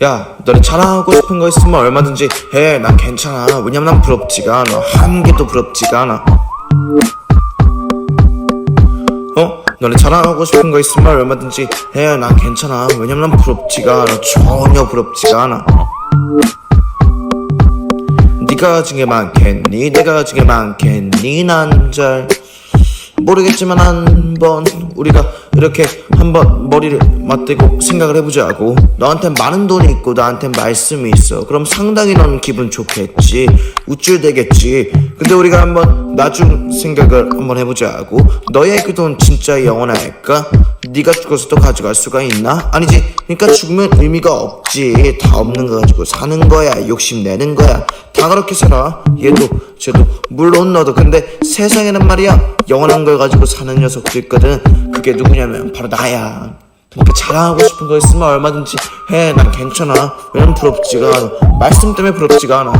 야, 너네 자랑하고 싶은 거 있으면 얼마든지 해. 난 괜찮아. 왜냐면 난 부럽지가 않아. 한 개도 부럽지가 않아. 너네 자랑하고 싶은 거 있으면 얼마든지 해. 난 괜찮아. 왜냐면 난 부럽지가 않아. 전혀 부럽지가 않아. 네가 가진 게 많겠니? 내가 가진 게 많겠니? 난 잘 모르겠지만 한번 우리가 이렇게 한번 머리를 맞대고 생각을 해보자고. 너한텐 많은 돈이 있고 나한텐 말씀이 있어. 그럼 상당히 넌 기분 좋겠지. 우쭐대겠지. 근데 우리가 한번 나중 생각을 한번 해보자고. 너의 그 돈 진짜 영원할까? 네가 죽어서도 가져갈 수가 있나? 아니지. 그러니까 죽으면 의미가 없지. 다 없는 거 가지고 사는 거야. 욕심내는 거야. 다 그렇게 살아. 얘도 쟤도 물론 너도. 근데 세상에는 말이야 영원한 걸 가지고 사는 녀석도 있거든. 그게 누구냐면 바로 나야. 그러니까 자랑하고 싶은 거 있으면 얼마든지 해. 난 괜찮아. 왜냐면 부럽지가 않아. 말씀 때문에 부럽지가 않아.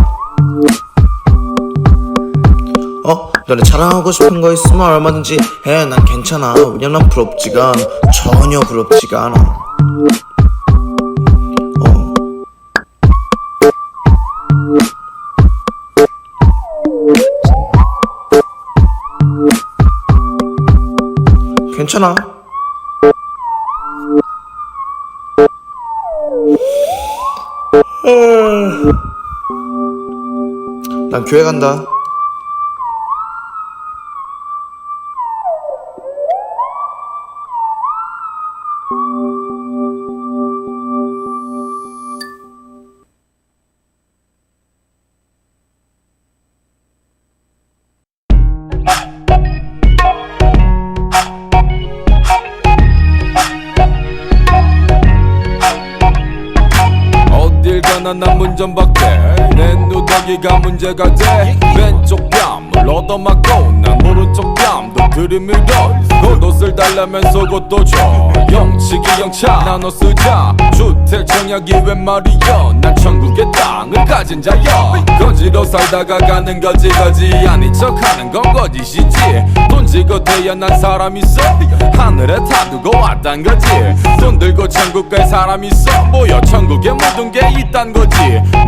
너네 자랑하고 싶은 거 있으면 얼마든지 해. 난 괜찮아. 왜냐면 난 부럽지가 않아. 전혀 부럽지가 않아. 괜찮아. 난 교회 간다. 난 문전박대 내 누더기가 문제가 돼. 왼쪽 뺨을 얻어맞고 난 오른쪽 뺨도 들이밀어. 겉옷을 달라면 속옷도 줘. 영치기 영차 나눠 쓰자. 주택 청약이 웬 말이야. 난 천국의 땅을 가진 자야. 거지로 살다가 가는 거지. 거지 아닌 척하는 건 거짓이지. 돈 지고 태어난 사람 있어. 하늘에 타두고 왔단 거지. 돈 들고 천국 갈 사람 있어. 뭐야 천국에 모든 게 있단 거지.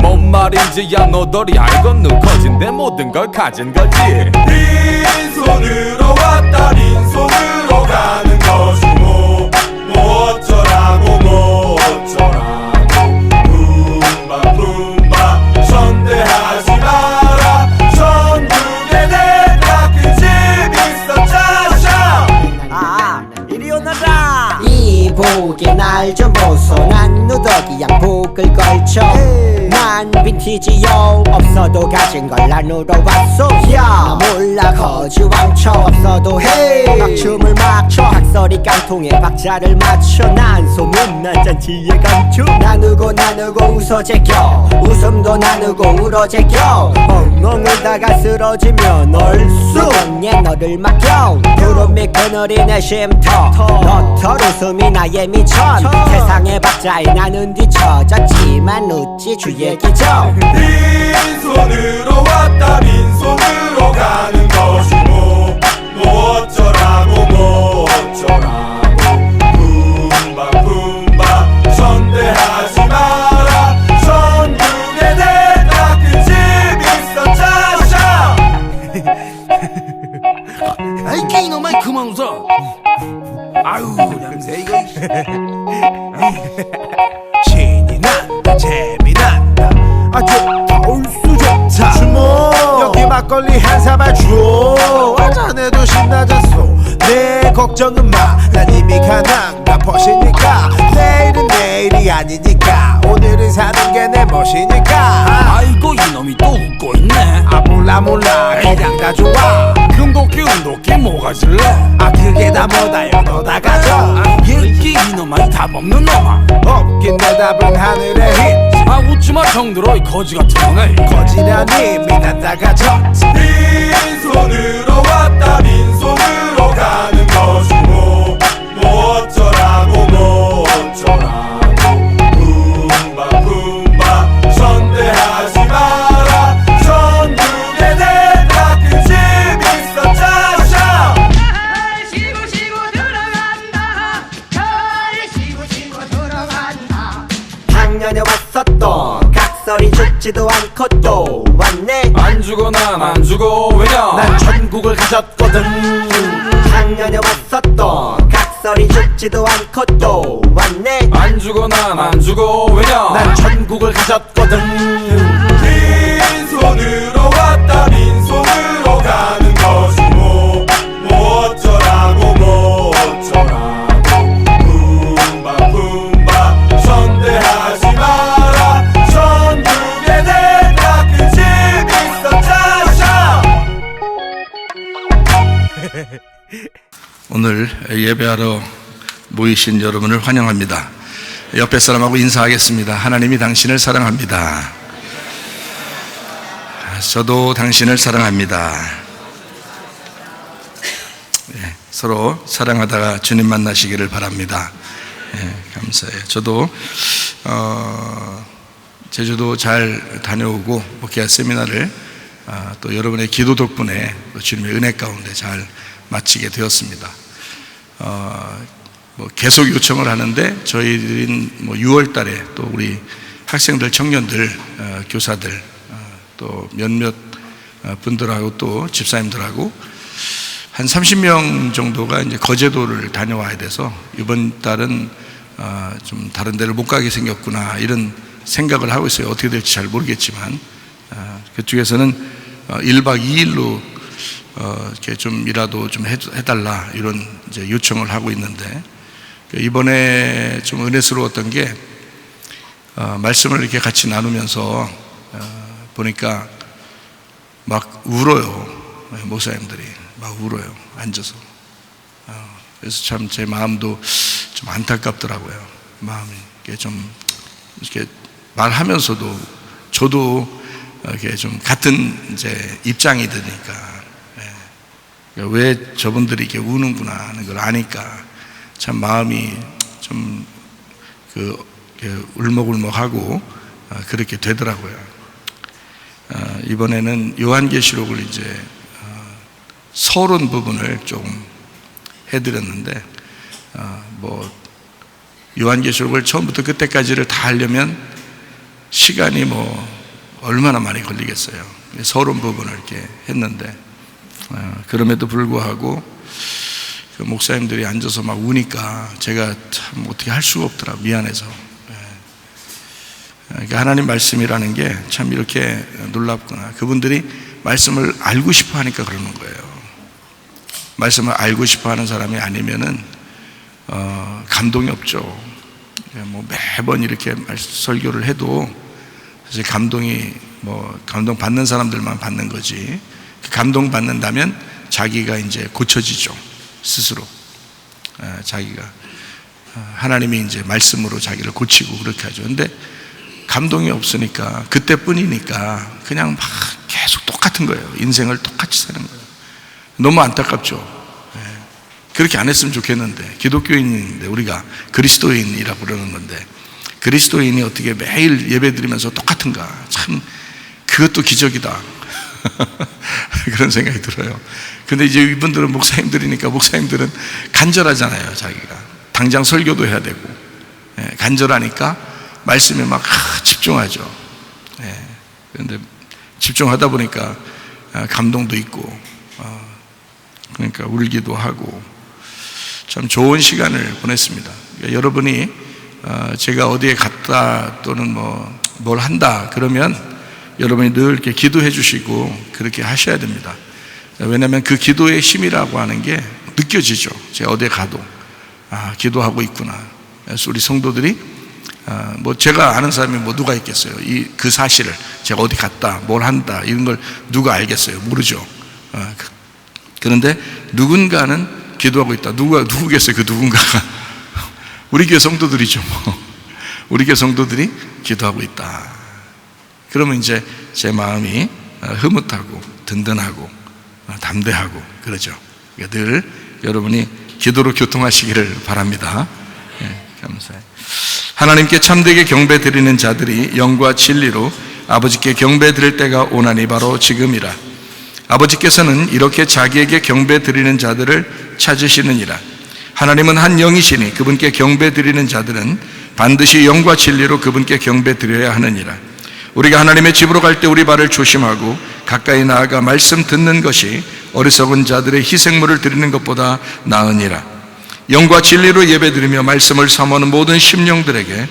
뭔 말인지 야 너덜이 알겠누. 거진 내 모든 걸 가진 거지. 빈손으로 왔다 빈손으로 가는 것이 뭐 어쩌라고 뭐 어쩌라고. 품바 선대하지 마라. 천국에 내 닦은 집 있어 짜샤. 이리 오너라. 이 복에 날 좀 보소. 난 누더기 양복을 걸쳐. 난 빈티지요. 없어도 가진 걸 나누러 왔소. 야 몰라 거지 왕쳐. 없어도 해 막춤을 막춰. 각설이 깡통에 박자를 맞춰. 난 소문난 잔치의 감추. 나누고 웃어 제껴. 웃음도 나누고 울어 제껴. 엉엉 울다가 쓰러지면 얼쑤. 언예 너를 맡겨. 구름이 그늘이 내 쉼터. 너털 웃음이 나의 미천. 세상의 박자에 나는 뒤처졌지만 웃지 주의 기적. 빈손으로 왔다 빈손으로 가는 것이 뭐 어쩌라고 뭐 어쩌라고. 품바 선대하지 마라. 천국에 내 닦은 집 있어 짜샤. 아이 이놈아 그만 웃어. 아유 냄새 이거. 신이 난다 재미 난다. 좋다 올수 좋다. 주모 여기 막걸리 한 사발 줘. 자네도 신나졌소. 내 걱정은 마. 난 이미 가난 나 벗이니까. 내일은 내일이 아니니까. 오늘은 사는 게 내 멋이니까. 아이고 이놈이 또 웃고 있네. 몰라 그냥 다 좋아. 금도끼 은도끼 뭐가 질래. 그게 다 뭐다요 너 다 가져. 얘기 이놈아 답 없는 놈아. 없긴 내 답은 하늘의 힘. 웃지마 정들어 이 거지 같은 놈네. 거지라니 미단 다 가져. 빈손으로 왔다 빈손으로 가는 것이 뭐 어쩌라고 뭐 어쩌라고. 품바 선대하지 마라. 천국에 내 닦은 집 있어 짜샤. 쉬고 들어간다. 쉬고 들어간다. 작년에 왔어 각설이 죽지도 않고 또 왔네. 안 죽어 난 안 죽어 왜냐 난 천국을 가졌거든. 작년에 왔었던 각설이 죽지도 않고 또 왔네. 안 죽어 난 안 죽어 왜냐 난 천국을 가졌거든. 빈손으로 왔다 빈손으로 가는 것이 뭐 어쩌라고 뭐 어쩌라고 품바 품바 선대하지 마라. 천국에 내 작은 집 있어 짜샤. 오늘 예배하러 모이신 여러분을 환영합니다. 옆에 사람하고 인사하겠습니다. 하나님이 당신을 사랑합니다. 저도 당신을 사랑합니다. 서로 사랑하다가 주님 만나시기를 바랍니다. 감사해요. 저도 제주도 잘 다녀오고 목회자 세미나를 또 여러분의 기도 덕분에 주님의 은혜 가운데 잘 마치게 되었습니다. 계속 요청을 하는데 저희들은 6월 달에 또 우리 학생들, 청년들, 교사들 또 몇몇 분들하고 또 집사님들하고 한 30명 정도가 이제 거제도를 다녀와야 돼서 이번 달은 좀 다른 데를 못 가게 생겼구나 이런 생각을 하고 있어요. 어떻게 될지 잘 모르겠지만 그쪽에서는 1박 2일로 이렇게 좀이라도 좀 해달라 이런 이제 요청을 하고 있는데 이번에 좀 은혜스러웠던 게 말씀을 이렇게 같이 나누면서 보니까 막 울어요. 목사님들이 막 울어요. 앉아서. 그래서 참 제 마음도 좀 안타깝더라고요. 마음이 좀 이렇게 말하면서도 저도 이렇게 좀 같은 이제 입장이 되니까 왜 저분들이 이렇게 우는구나 하는 걸 아니까 참 마음이 좀 울먹울먹하고 그렇게 되더라고요. 이번에는 요한계시록을 이제 서론 부분을 좀 해드렸는데 요한계시록을 처음부터 끝까지를 다 하려면 시간이 얼마나 많이 걸리겠어요. 서론 부분을 이렇게 했는데 그럼에도 불구하고 그 목사님들이 앉아서 막 우니까 제가 참 어떻게 할 수가 없더라고요. 미안해서. 그러니까 하나님 말씀이라는 게 참 이렇게 놀랍구나. 그분들이 말씀을 알고 싶어 하니까 그러는 거예요. 말씀을 알고 싶어 하는 사람이 아니면은 감동이 없죠. 매번 이렇게 설교를 해도 사실 감동이 감동 받는 사람들만 받는 거지. 감동 받는다면 자기가 이제 고쳐지죠. 스스로 자기가 하나님이 이제 말씀으로 자기를 고치고 그렇게 하죠. 근데 감동이 없으니까 그때뿐이니까 그냥 막 계속 똑같은 거예요. 인생을 똑같이 사는 거예요. 너무 안타깝죠. 그렇게 안 했으면 좋겠는데 기독교인인데 우리가 그리스도인이라고 그러는 건데 그리스도인이 어떻게 매일 예배 드리면서 똑같은가. 참 그것도 기적이다. 그런 생각이 들어요. 근데 이제 이분들은 목사님들이니까 목사님들은 간절하잖아요. 자기가 당장 설교도 해야 되고 간절하니까 말씀에 막 집중하죠. 그런데 집중하다 보니까 감동도 있고 그러니까 울기도 하고 참 좋은 시간을 보냈습니다. 그러니까 여러분이 제가 어디에 갔다 또는 뭘 한다 그러면 여러분이 늘 이렇게 기도해 주시고 그렇게 하셔야 됩니다. 왜냐하면 그 기도의 힘이라고 하는 게 느껴지죠. 제가 어디에 가도 기도하고 있구나. 그래서 우리 성도들이 제가 아는 사람이 누가 있겠어요. 그 사실을 제가 어디 갔다 뭘 한다 이런 걸 누가 알겠어요. 모르죠. 그런데 누군가는 기도하고 있다. 누구겠어요? 그 누군가가 우리 교회 성도들이죠. 우리 교회 성도들이 기도하고 있다. 그러면 이제 제 마음이 흐뭇하고 든든하고 담대하고 그러죠. 그러니까 늘 여러분이 기도로 교통하시기를 바랍니다. 감사해요. 하나님께 참되게 경배 드리는 자들이 영과 진리로 아버지께 경배 드릴 때가 오나니 바로 지금이라. 아버지께서는 이렇게 자기에게 경배 드리는 자들을 찾으시느니라. 하나님은 한 영이시니 그분께 경배 드리는 자들은 반드시 영과 진리로 그분께 경배 드려야 하느니라. 우리가 하나님의 집으로 갈 때 우리 발을 조심하고 가까이 나아가 말씀 듣는 것이 어리석은 자들의 희생물을 드리는 것보다 나으니라. 영과 진리로 예배드리며 말씀을 사모하는 모든 심령들에게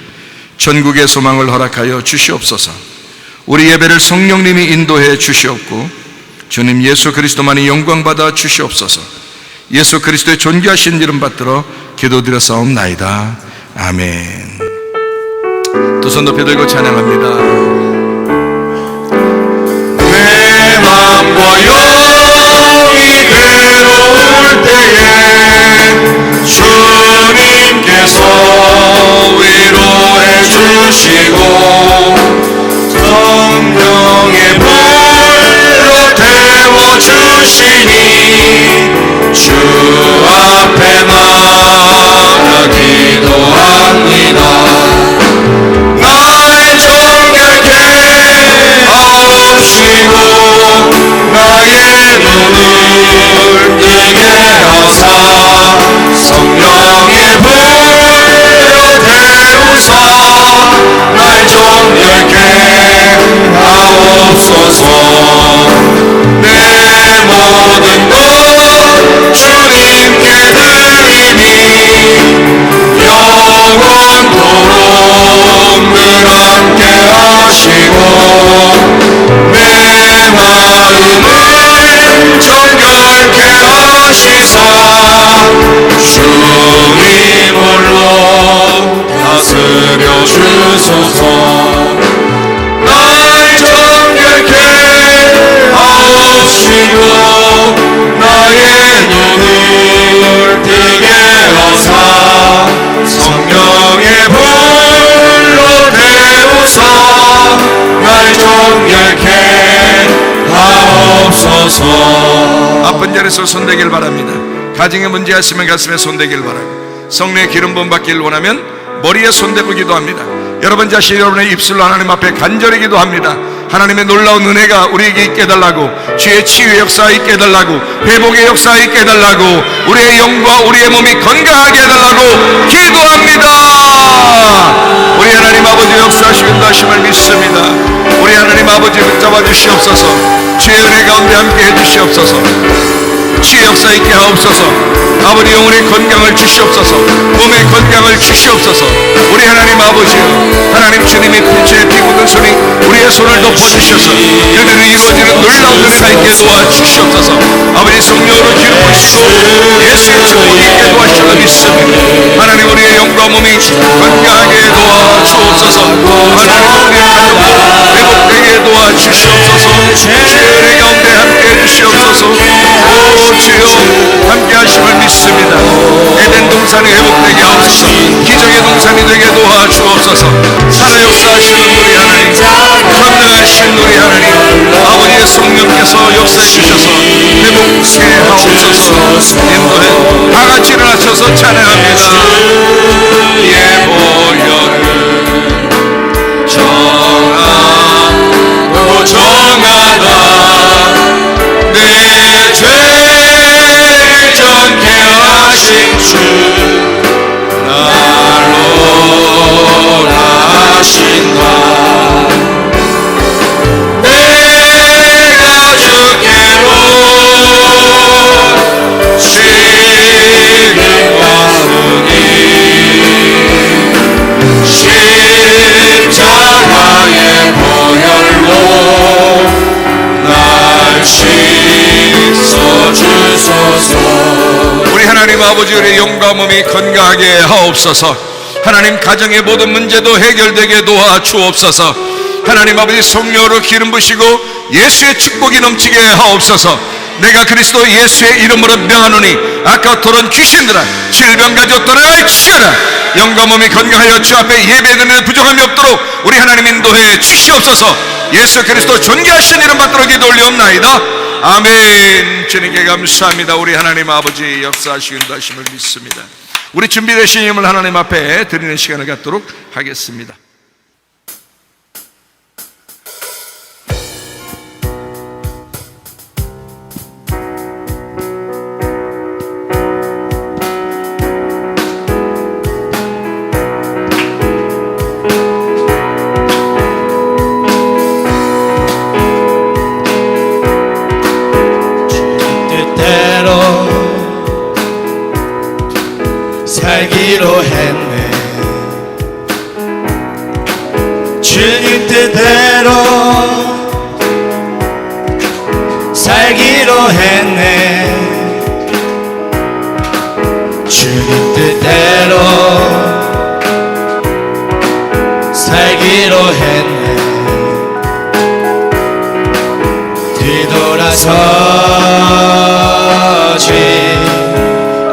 전국의 소망을 허락하여 주시옵소서. 우리 예배를 성령님이 인도해 주시옵고 주님 예수 그리스도만이 영광받아 주시옵소서. 예수 그리스도의 존귀하신 이름 받들어 기도드렸사옵나이다. 아멘. 두 손 높이 들고 찬양합니다. 내 맘과 영이 괴로울 때에 주님께서 위로해 주시고 성령의 불로 태워주시니 주 앞에 나가 기도합니다. 날 정결케 하옵시고 나의 눈을 뜨게 하사 성령의 불로 태우사 날 정결케 하옵소서. 내 모든 것 주님께 드리니 영원토록 늘 함께 하시고 내 마음을 정결케 하시사 주님 홀로 다스려 주소서. 날 정결케 하옵시고 나의 눈을 뜨게 하사 성령의 불로 태우사 날 정결케 하옵소서. 아픈 자리에서 손대길 바랍니다. 가정에 문제가 있으면 가슴에 손대길 바라고 성령의 기름 부음 받기를 원하면 머리에 손대고 기도합니다. 여러분 자신이 여러분의 입술로 하나님 앞에 간절히 기도합니다. 하나님의 놀라운 은혜가 우리에게 있게 해달라고, 주의 치유의 역사 있게 해달라고, 회복의 역사 있게 해달라고, 우리의 영과 우리의 몸이 건강하게 해달라고 기도합니다. 우리 하나님 아버지 역사하시고 인도하심을 믿습니다. 우리 하나님 아버지 붙잡아 주시옵소서. 주의 은혜 가운데 함께 해주시옵소서. 치유 역사 있게 하옵소서. 아버지 영혼의 건강을 주시옵소서. 몸의 건강을 주시옵소서. 우리 하나님 아버지요, 하나님 주님이 빛의 피 묻은 손이 우리의 손을 덮어주셔서 그대로 이루어지는 놀라운 은혜가 있게 도와주시옵소서. 아버지 성령으로 기름 부으시고 예수의 축복이 있게 도와주셔서 믿습니다. 하나님 우리의 영과 몸이 건강하게 도와주옵소서. 하나님 우리의 가족도 회복되게 도와주시옵소서. 주의 은혜 가운데 함께 해주시옵소서. 오 주여 함께 하심을 믿습니다. 에덴 동산이 회복되게 하옵소서. 기적의 동산이 되게 도와주옵소서. 살아 역사하시는 우리 하나님, 전능하신 우리 하나님, 아버지의 성령께서 역사해 주셔서 회복케 하옵소서. 인도해 다같이 일어나셔서 찬양합니다. 예 보혈은 정하고 정하다 내 죄를 정케 하신 주 날로 하신다. 내가 주께로 지금과 승리 십자가의 보혈로 날 씻어주소서. 우리 하나님 아버지, 우리 영과 몸이 건강하게 하옵소서. 하나님 가정의 모든 문제도 해결되게 도와주옵소서. 하나님 아버지 성령으로 기름 부시고 예수의 축복이 넘치게 하옵소서. 내가 그리스도 예수의 이름으로 명하노니 아까 토론 귀신들아 질병 가지고 떠나치어라. 영과 몸이 건강하여 주 앞에 예배드리는 부족함이 없도록 우리 하나님 인도해 주시옵소서. 예수 그리스도 존귀하신 이름 받도록 기도 올리옵나이다. 아멘. 주님께 감사합니다. 우리 하나님 아버지 역사하시고 인도하심을 믿습니다. 우리 준비되신 힘을 하나님 앞에 드리는 시간을 갖도록 하겠습니다. 살기로 했네. 주님 뜻대로 살기로 했네. 주님 뜻대로 살기로 했네. 뒤돌아서지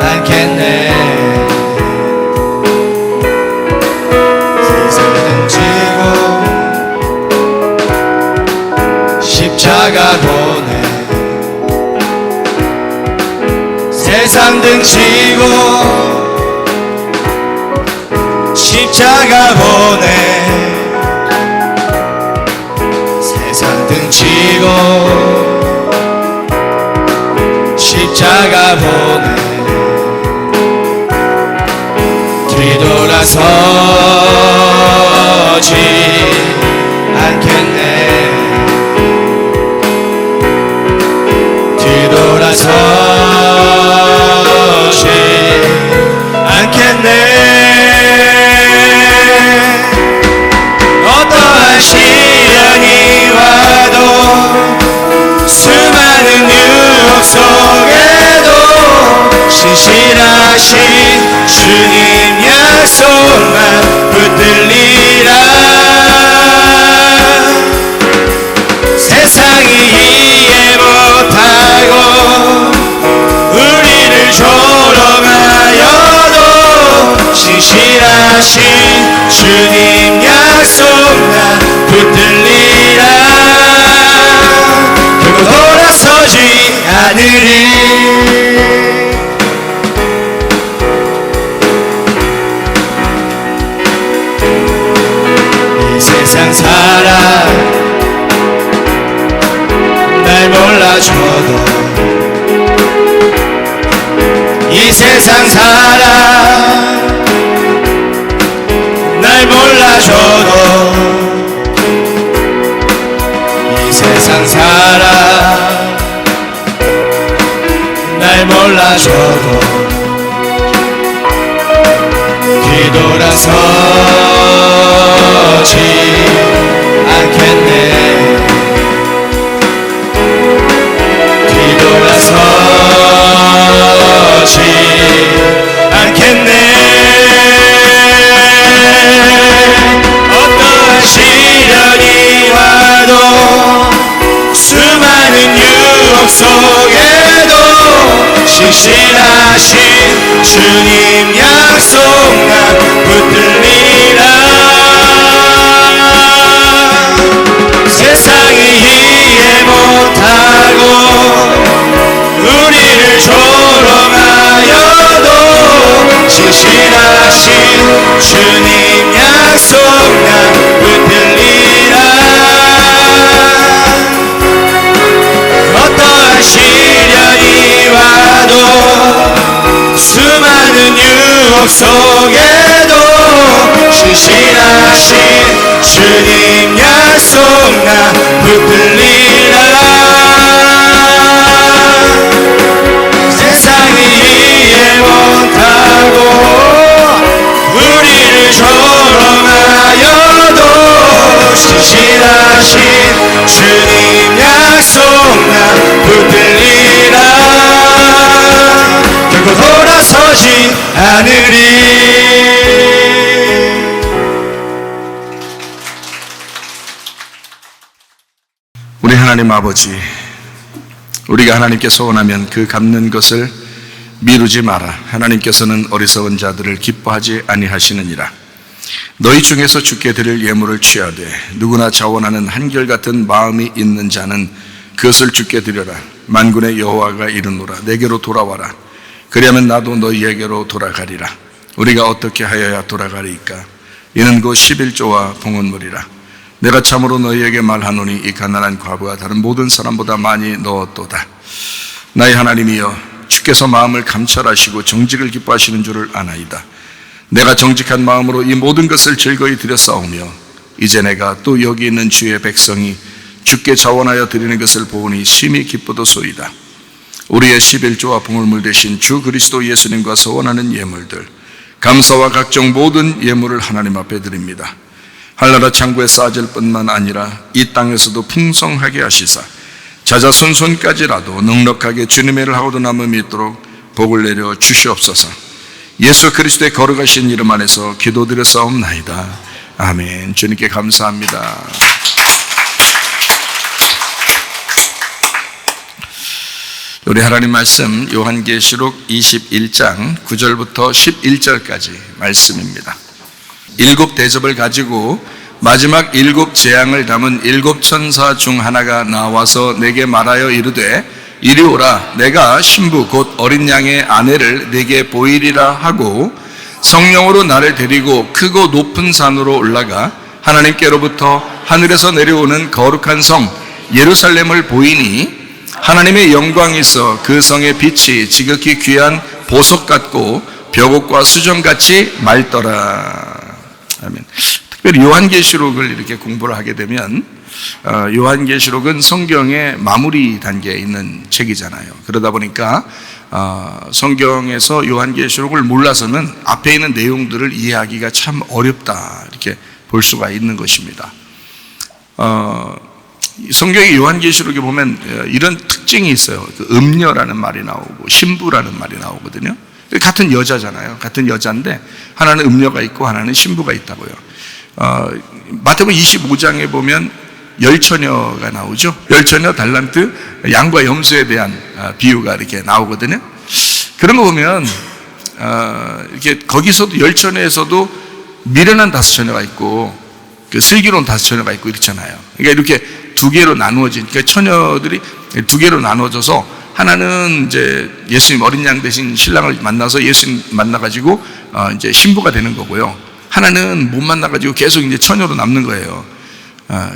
않겠네. 세상을 지고 십자가 보내. 세상 등지고 십자가 보내. 세상 등지고 십자가 보내. 뒤돌아서지 않겠네. 뒤돌아서지 않겠네. 어떠한 시련이 와도 수많은 유혹 속에도 신실하신 주님 약속만 붙들리라. 세상이 이해 못하고 우리를 조롱하여도 신실하신 주님 약속만 붙들리라. 결국 돌아서지 않으리. 이 세상 사람 날 몰라줘도, 이 세상 사람 날 몰라줘도, 이 세상 사람 날 몰라줘도 뒤돌아서지 않겠네. 뒤돌아서지 않겠네. 어떠한 시련이 와도 수많은 유혹 속에도 신실하신 주님 약속만 붙들리라. 세상이 이해 못하고 우리를 조롱하여도 신실하신 주님 약속만 붙들리라. 어떠한 시련이 와도 수많은 유혹 속에도 신실하신 주님 약속만 붙들리라. 세상이 이해 못하고 우리를 조롱하여도 신실하신 주님 약속만 붙들리라. 결국 돌아서지 않으리. 우리 하나님 아버지, 우리가 하나님께 소원하면 그 갚는 것을 미루지 마라. 하나님께서는 어리석은 자들을 기뻐하지 아니하시느니라. 너희 중에서 주께 드릴 예물을 취하되 누구나 자원하는 한결같은 마음이 있는 자는 그것을 주께 드려라. 만군의 여호와가 이르노라. 내게로 돌아와라. 그리하면 나도 너희에게로 돌아가리라. 우리가 어떻게 하여야 돌아가리이까? 이는 곧 11조와 봉헌물이라. 내가 참으로 너희에게 말하노니 이 가난한 과부가 다른 모든 사람보다 많이 넣었도다. 나의 하나님이여, 주께서 마음을 감찰하시고 정직을 기뻐하시는 줄을 아나이다. 내가 정직한 마음으로 이 모든 것을 즐거이 드렸사오며 이제 내가 또 여기 있는 주의 백성이 주께 자원하여 드리는 것을 보니 심히 기쁘도소이다. 우리의 11조와 봉헌물 대신 주 그리스도 예수님과 소원하는 예물들, 감사와 각종 모든 예물을 하나님 앞에 드립니다. 한나라 창고에 쌓아질 뿐만 아니라 이 땅에서도 풍성하게 하시사 자자손손까지라도 넉넉하게 주님의 일을 하고도 남음이 있도록 복을 내려 주시옵소서. 예수 그리스도의 거룩하신 이름 안에서 기도드려 싸움나이다. 아멘. 주님께 감사합니다. 우리 하나님 말씀 요한계시록 21장 9절부터 11절까지 말씀입니다. 7 대접을 가지고 마지막 7 재앙을 담은 7 천사 중 하나가 나와서 내게 말하여 이르되 이리 오라. 내가 신부 곧 어린 양의 아내를 내게 보이리라 하고 성령으로 나를 데리고 크고 높은 산으로 올라가 하나님께로부터 하늘에서 내려오는 거룩한 성 예루살렘을 보이니 하나님의 영광이 있어 그 성의 빛이 지극히 귀한 보석 같고 벽옥과 수정같이 맑더라. 아멘. 특별히 요한계시록을 이렇게 공부를 하게 되면 요한계시록은 성경의 마무리 단계에 있는 책이잖아요. 그러다 보니까 성경에서 요한계시록을 몰라서는 앞에 있는 내용들을 이해하기가 참 어렵다 이렇게 볼 수가 있는 것입니다. 성경의 요한계시록에 보면 이런 특징이 있어요. 그 음녀라는 말이 나오고 신부라는 말이 나오거든요. 같은 여자잖아요. 같은 여자인데 하나는 음녀가 있고 하나는 신부가 있다고요. 마태복음 25장에 보면 열처녀가 나오죠. 열처녀, 달란트, 양과 염소에 대한 비유가 이렇게 나오거든요. 그런 거 보면 이렇게 거기서도 열처녀에서도 미련한 5처녀가 있고 그 슬기로운 5처녀가 있고 이렇잖아요. 그러니까 이렇게 2개로 나누어진, 그러니까 처녀들이 2개로 나누어져서 하나는 이제 예수님 어린 양 대신 신랑을 만나서 예수님 만나가지고 이제 신부가 되는 거고요. 하나는 못 만나가지고 계속 이제 처녀로 남는 거예요.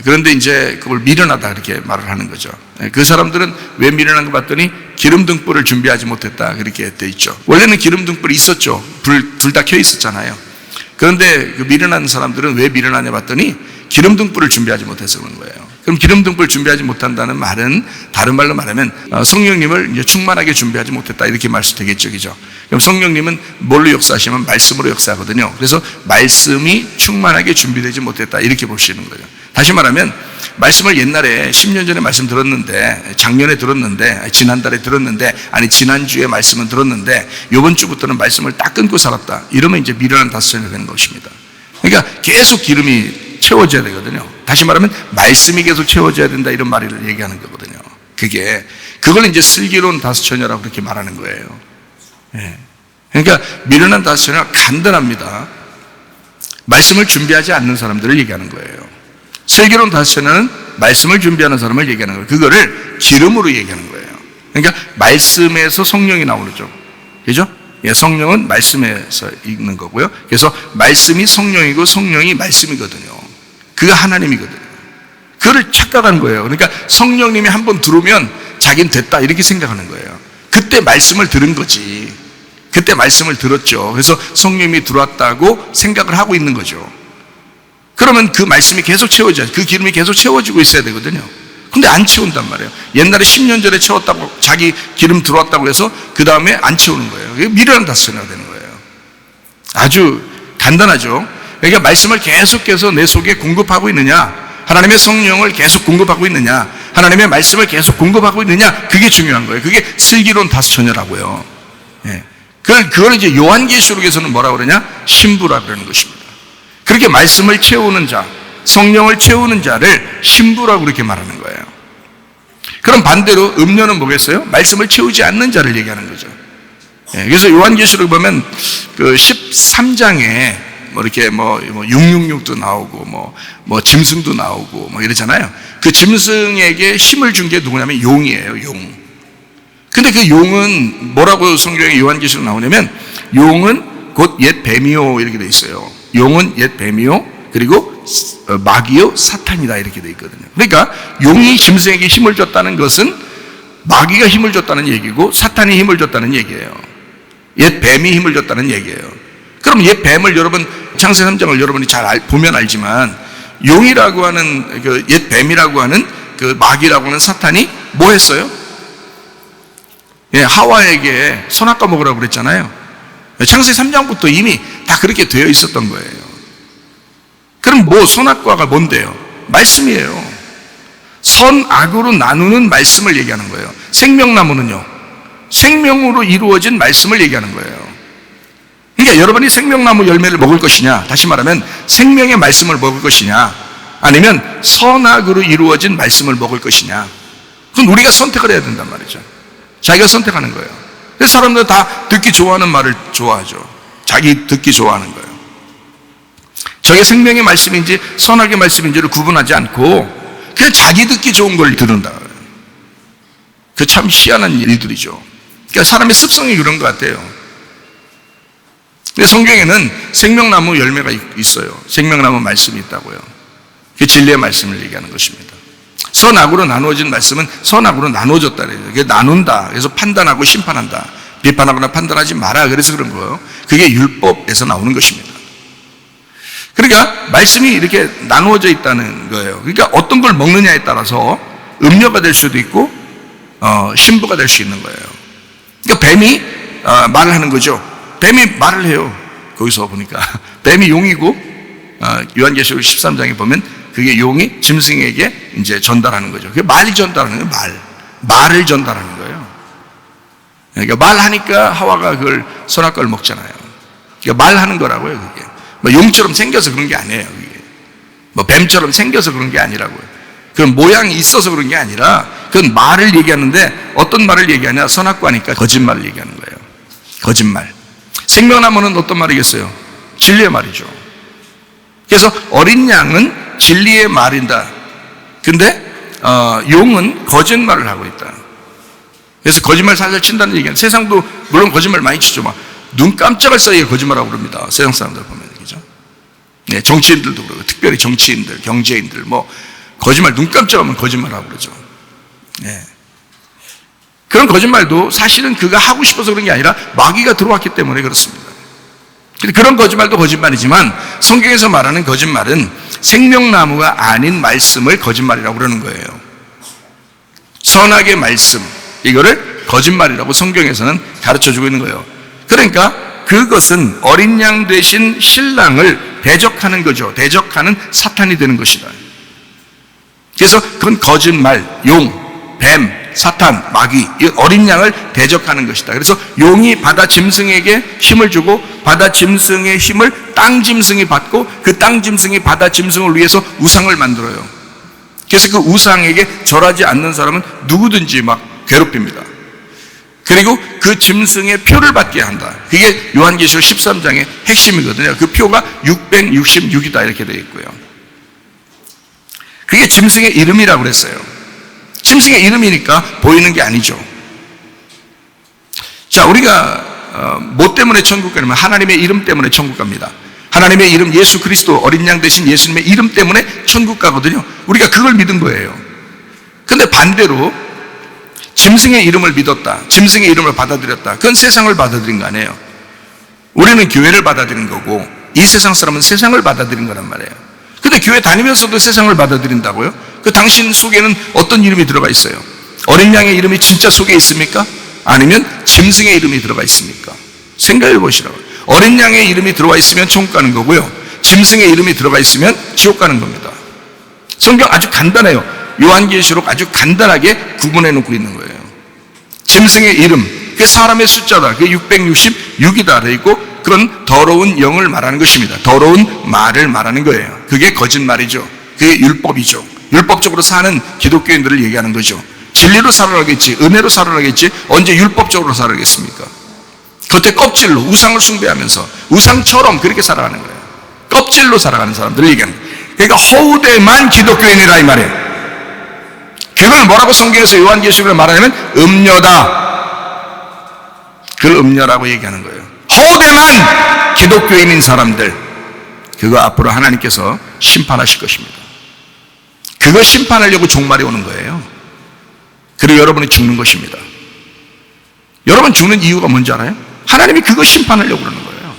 그런데 이제 그걸 미련하다 이렇게 말을 하는 거죠. 그 사람들은 왜 미련한 거 봤더니 기름 등불을 준비하지 못했다 그렇게 돼 있죠. 원래는 기름 등불이 있었죠. 불 다 켜 있었잖아요. 그런데 그 미련한 사람들은 왜 미련하냐 봤더니 기름 등불을 준비하지 못해서 그런 거예요. 그럼 기름 등불 준비하지 못한다는 말은 다른 말로 말하면 성령님을 이제 충만하게 준비하지 못했다 이렇게 말씀 되겠죠, 그죠? 그럼 성령님은 뭘로 역사하시면 말씀으로 역사하거든요. 그래서 말씀이 충만하게 준비되지 못했다 이렇게 볼 수 있는 거예요. 다시 말하면 말씀을 옛날에 10년 전에 말씀 들었는데 작년에 들었는데 지난달에 들었는데 아니 지난주에 말씀은 들었는데 이번 주부터는 말씀을 딱 끊고 살았다 이러면 이제 미련한 5처녀가 되는 것입니다. 그러니까 계속 기름이 채워져야 되거든요. 다시 말하면 말씀이 계속 채워져야 된다 이런 말을 얘기하는 거거든요. 그걸 이제 슬기로운 5처녀라고 그렇게 말하는 거예요. 예. 그러니까 미련한 5처녀가 간단합니다. 말씀을 준비하지 않는 사람들을 얘기하는 거예요. 슬기로운 5처녀는 말씀을 준비하는 사람을 얘기하는 거예요. 그거를 기름으로 얘기하는 거예요. 그러니까 말씀에서 성령이 나오죠. 그죠? 예, 성령은 말씀에서 있는 거고요. 그래서 말씀이 성령이고 성령이 말씀이거든요. 그가 하나님이거든요. 그거를 착각하는 거예요. 그러니까 성령님이 한번 들어오면 자기는 됐다 이렇게 생각하는 거예요. 그때 말씀을 들은 거지. 그때 말씀을 들었죠. 그래서 성령님이 들어왔다고 생각을 하고 있는 거죠. 그러면 그 말씀이 계속 채워져야, 그 기름이 계속 채워지고 있어야 되거든요. 근데 안 채운단 말이에요. 옛날에 10년 전에 채웠다고, 자기 기름 들어왔다고 해서 그 다음에 안 채우는 거예요. 그게 미련한 5처녀가 되는 거예요. 아주 간단하죠. 그러니까 말씀을 계속해서 내 속에 공급하고 있느냐, 하나님의 성령을 계속 공급하고 있느냐, 하나님의 말씀을 계속 공급하고 있느냐, 그게 중요한 거예요. 그게 슬기로운 5처녀라고요. 예. 그걸 이제 요한계시록에서는 뭐라고 그러냐? 신부라고 그러는 것입니다. 그렇게 말씀을 채우는 자, 성령을 채우는 자를 신부라고 그렇게 말하는 거예요. 그럼 반대로 음녀는 뭐겠어요? 말씀을 채우지 않는 자를 얘기하는 거죠. 예, 그래서 요한계시록 보면 그 13장에 뭐 이렇게 뭐 666도 나오고 뭐 짐승도 나오고 뭐 이러잖아요. 그 짐승에게 힘을 준 게 누구냐면 용이에요, 용. 근데 그 용은 뭐라고 성경에 요한계시록 나오냐면 용은 곧 옛 뱀이요 이렇게 돼 있어요. 용은 옛 뱀이요 그리고 마귀요 사탄이다 이렇게 돼 있거든요. 그러니까 용이 짐승에게 힘을 줬다는 것은 마귀가 힘을 줬다는 얘기고 사탄이 힘을 줬다는 얘기예요. 옛 뱀이 힘을 줬다는 얘기예요. 그럼 옛 뱀을 여러분 창세기 3장을 여러분이 잘 보면 알지만 용이라고 하는 그 옛 뱀이라고 하는 그 마귀라고 하는 사탄이 뭐 했어요? 예, 하와에게 선악과 먹으라고 그랬잖아요. 창세기 3장부터 이미 다 그렇게 되어 있었던 거예요. 그럼 뭐 선악과가 뭔데요? 말씀이에요. 선악으로 나누는 말씀을 얘기하는 거예요. 생명나무는요, 생명으로 이루어진 말씀을 얘기하는 거예요. 그러니까 여러분이 생명나무 열매를 먹을 것이냐, 다시 말하면 생명의 말씀을 먹을 것이냐, 아니면 선악으로 이루어진 말씀을 먹을 것이냐, 그건 우리가 선택을 해야 된단 말이죠. 자기가 선택하는 거예요. 그래서 사람들은 다 듣기 좋아하는 말을 좋아하죠. 자기 듣기 좋아하는 거예요. 저게 생명의 말씀인지 선악의 말씀인지를 구분하지 않고 그냥 자기 듣기 좋은 걸 들은다. 그 참 희한한 일들이죠. 그러니까 사람의 습성이 그런 것 같아요. 근데 성경에는 생명나무 열매가 있어요. 생명나무 말씀이 있다고요. 그 진리의 말씀을 얘기하는 것입니다. 선악으로 나누어진 말씀은 선악으로 나누어졌다 그래요. 그게 나눈다. 그래서 판단하고 심판한다. 비판하거나 판단하지 마라. 그래서 그런 거예요. 그게 율법에서 나오는 것입니다. 그러니까 말씀이 이렇게 나누어져 있다는 거예요. 그러니까 어떤 걸 먹느냐에 따라서 음료가 될 수도 있고 신부가 될 수 있는 거예요. 그러니까 뱀이 말을 하는 거죠. 뱀이 말을 해요. 거기서 보니까 뱀이 용이고 요한계시록 13장에 보면 그게 용이 짐승에게 이제 전달하는 거죠. 그게 말이 전달하는 거예요. 말을 전달하는 거예요. 그러니까 말하니까 하와가 그걸 선악과를 먹잖아요. 그러니까 말하는 거라고요. 그게 뭐 용처럼 생겨서 그런 게 아니에요. 그게 뭐 뱀처럼 생겨서 그런 게 아니라고요. 그건 모양이 있어서 그런 게 아니라 그건 말을 얘기하는데 어떤 말을 얘기하냐, 선악과니까 거짓말을 얘기하는 거예요. 거짓말. 생명나무는 어떤 말이겠어요? 진리의 말이죠. 그래서 어린 양은 진리의 말인다. 근데 용은 거짓말을 하고 있다. 그래서 거짓말 살살 친다는 얘기는, 세상도 물론 거짓말 많이 치죠. 막 눈 깜짝할 사이에 거짓말하고 그럽니다. 세상 사람들 보면. 그죠? 네, 정치인들도 그러고, 특별히 정치인들, 경제인들, 뭐 거짓말 눈 깜짝하면 거짓말하고 그러죠. 네. 그런 거짓말도 사실은 그가 하고 싶어서 그런 게 아니라 마귀가 들어왔기 때문에 그렇습니다. 그런 거짓말도 거짓말이지만 성경에서 말하는 거짓말은 생명나무가 아닌 말씀을 거짓말이라고 그러는 거예요. 선악의 말씀, 이거를 거짓말이라고 성경에서는 가르쳐주고 있는 거예요. 그러니까 그것은 어린 양 대신 신랑을 대적하는 거죠. 대적하는 사탄이 되는 것이다. 그래서 그건 거짓말, 용, 뱀, 사탄, 마귀, 이 어린 양을 대적하는 것이다. 그래서 용이 바다 짐승에게 힘을 주고 바다 짐승의 힘을 땅 짐승이 받고 그 땅 짐승이 바다 짐승을 위해서 우상을 만들어요. 그래서 그 우상에게 절하지 않는 사람은 누구든지 막 괴롭힙니다. 그리고 그 짐승의 표를 받게 한다. 그게 요한계시록 13장의 핵심이거든요. 그 표가 666이다 이렇게 되어 있고요. 그게 짐승의 이름이라고 그랬어요. 짐승의 이름이니까 보이는 게 아니죠. 자, 우리가 뭐 때문에 천국 가냐면 하나님의 이름 때문에 천국 갑니다. 하나님의 이름 예수 그리스도, 어린 양 대신 예수님의 이름 때문에 천국 가거든요. 우리가 그걸 믿은 거예요. 근데 반대로 짐승의 이름을 믿었다, 짐승의 이름을 받아들였다, 그건 세상을 받아들인 거 아니에요. 우리는 교회를 받아들인 거고 이 세상 사람은 세상을 받아들인 거란 말이에요. 근데 교회 다니면서도 세상을 받아들인다고요? 그 당신 속에는 어떤 이름이 들어가 있어요? 어린 양의 이름이 진짜 속에 있습니까? 아니면 짐승의 이름이 들어가 있습니까? 생각해 보시라고. 어린 양의 이름이 들어가 있으면 천국 가는 거고요, 짐승의 이름이 들어가 있으면 지옥 가는 겁니다. 성경 아주 간단해요. 요한계시록 아주 간단하게 구분해 놓고 있는 거예요. 짐승의 이름, 그게 사람의 숫자다. 그게 666이다 되어 있고, 그건 더러운 영을 말하는 것입니다. 더러운 말을 말하는 거예요. 그게 거짓말이죠. 그게 율법이죠. 율법적으로 사는 기독교인들을 얘기하는 거죠. 진리로 살아가겠지, 은혜로 살아가겠지, 언제 율법적으로 살아가겠습니까? 겉에 껍질로 우상을 숭배하면서 우상처럼 그렇게 살아가는 거예요. 껍질로 살아가는 사람들을 얘기하는 거예요. 그러니까 허우대만 기독교인이라 이 말이에요. 그걸 뭐라고 성경에서 요한계시록에 말하냐면 음녀다. 그걸 음녀라고 얘기하는 거예요. 허우대만 기독교인인 사람들, 그거 앞으로 하나님께서 심판하실 것입니다. 그거 심판하려고 종말이 오는 거예요. 그리고 여러분이 죽는 것입니다. 여러분 죽는 이유가 뭔지 알아요? 하나님이 그거 심판하려고 그러는 거예요.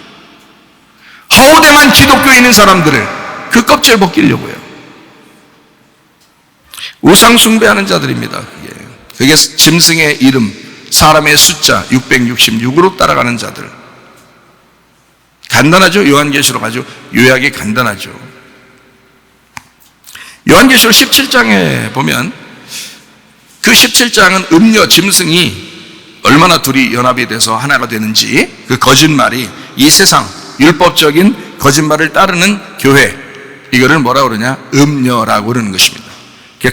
허우대만 기독교인인 사람들을 그 껍질 벗기려고요. 우상 숭배하는 자들입니다. 그게 짐승의 이름, 사람의 숫자 666으로 따라가는 자들. 간단하죠? 요한계시록 아주 요약이 간단하죠. 요한계시록 17장에 보면 그 17장은 음녀, 짐승이 얼마나 둘이 연합이 돼서 하나가 되는지, 그 거짓말이 이 세상 율법적인 거짓말을 따르는 교회, 이거를 뭐라 그러냐? 음녀라고 그러는 것입니다.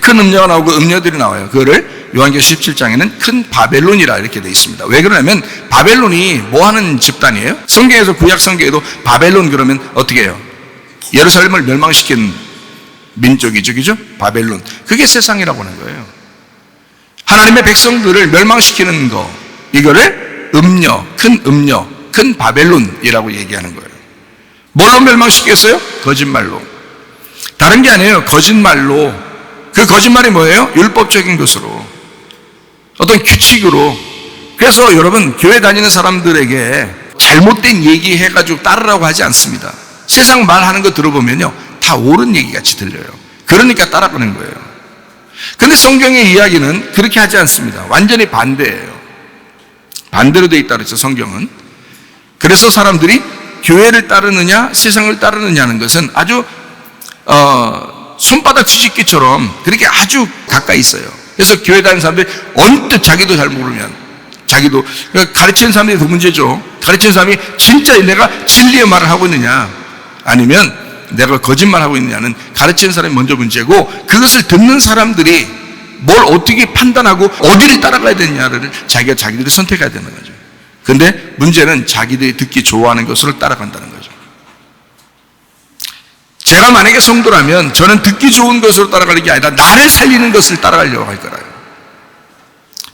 큰 음녀가 나오고 음녀들이 나와요. 그거를 요한계시록 17장에는 큰 바벨론이라 이렇게 되어 있습니다. 왜 그러냐면 바벨론이 뭐 하는 집단이에요? 성경에서, 구약 성경에도 바벨론 그러면 어떻게 해요? 예루살렘을 멸망시킨 민족이죠, 그죠? 바벨론. 그게 세상이라고 하는 거예요. 하나님의 백성들을 멸망시키는 거, 이거를 음녀, 큰 바벨론이라고 얘기하는 거예요. 뭘로 멸망시켰어요? 거짓말로. 다른 게 아니에요. 거짓말로. 그 거짓말이 뭐예요? 율법적인 것으로, 어떤 규칙으로. 그래서 여러분, 교회 다니는 사람들에게 잘못된 얘기 해가지고 따르라고 하지 않습니다. 세상 말하는 거 들어보면요, 다 옳은 얘기 같이 들려요. 그러니까 따라가는 거예요. 근데 성경의 이야기는 그렇게 하지 않습니다. 완전히 반대예요. 반대로 돼 있다 그랬죠, 성경은. 그래서 사람들이 교회를 따르느냐 세상을 따르느냐는 것은 아주 손바닥 뒤집기처럼 그렇게 아주 가까이 있어요. 그래서 교회 다니는 사람들이 언뜻 자기도 잘 모르면, 자기도 가르치는 사람들이 더 문제죠. 가르치는 사람이 진짜 내가 진리의 말을 하고 있느냐 아니면 내가 거짓말하고 있느냐는 가르치는 사람이 먼저 문제고, 그것을 듣는 사람들이 뭘 어떻게 판단하고 어디를 따라가야 되느냐를 자기들이 선택해야 되는 거죠. 근데 문제는 자기들이 듣기 좋아하는 것으로 따라간다는 거죠. 제가 만약에 성도라면 저는 듣기 좋은 것으로 따라가는 게 아니라 나를 살리는 것을 따라가려고 할 거라요.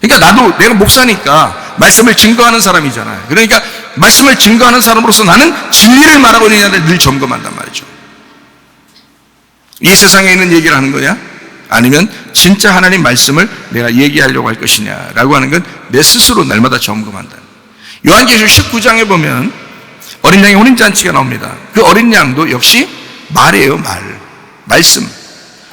그러니까 나도, 내가 목사니까 말씀을 증거하는 사람이잖아요. 그러니까 말씀을 증거하는 사람으로서 나는 진리를 말하고 있느냐를 늘 점검한단 말이죠. 이 세상에 있는 얘기를 하는 거냐? 아니면 진짜 하나님 말씀을 내가 얘기하려고 할 것이냐라고 하는 건 내 스스로 날마다 점검한다. 요한계시록 19장에 보면 어린 양의 혼인잔치가 나옵니다. 그 어린 양도 역시 말이에요, 말씀.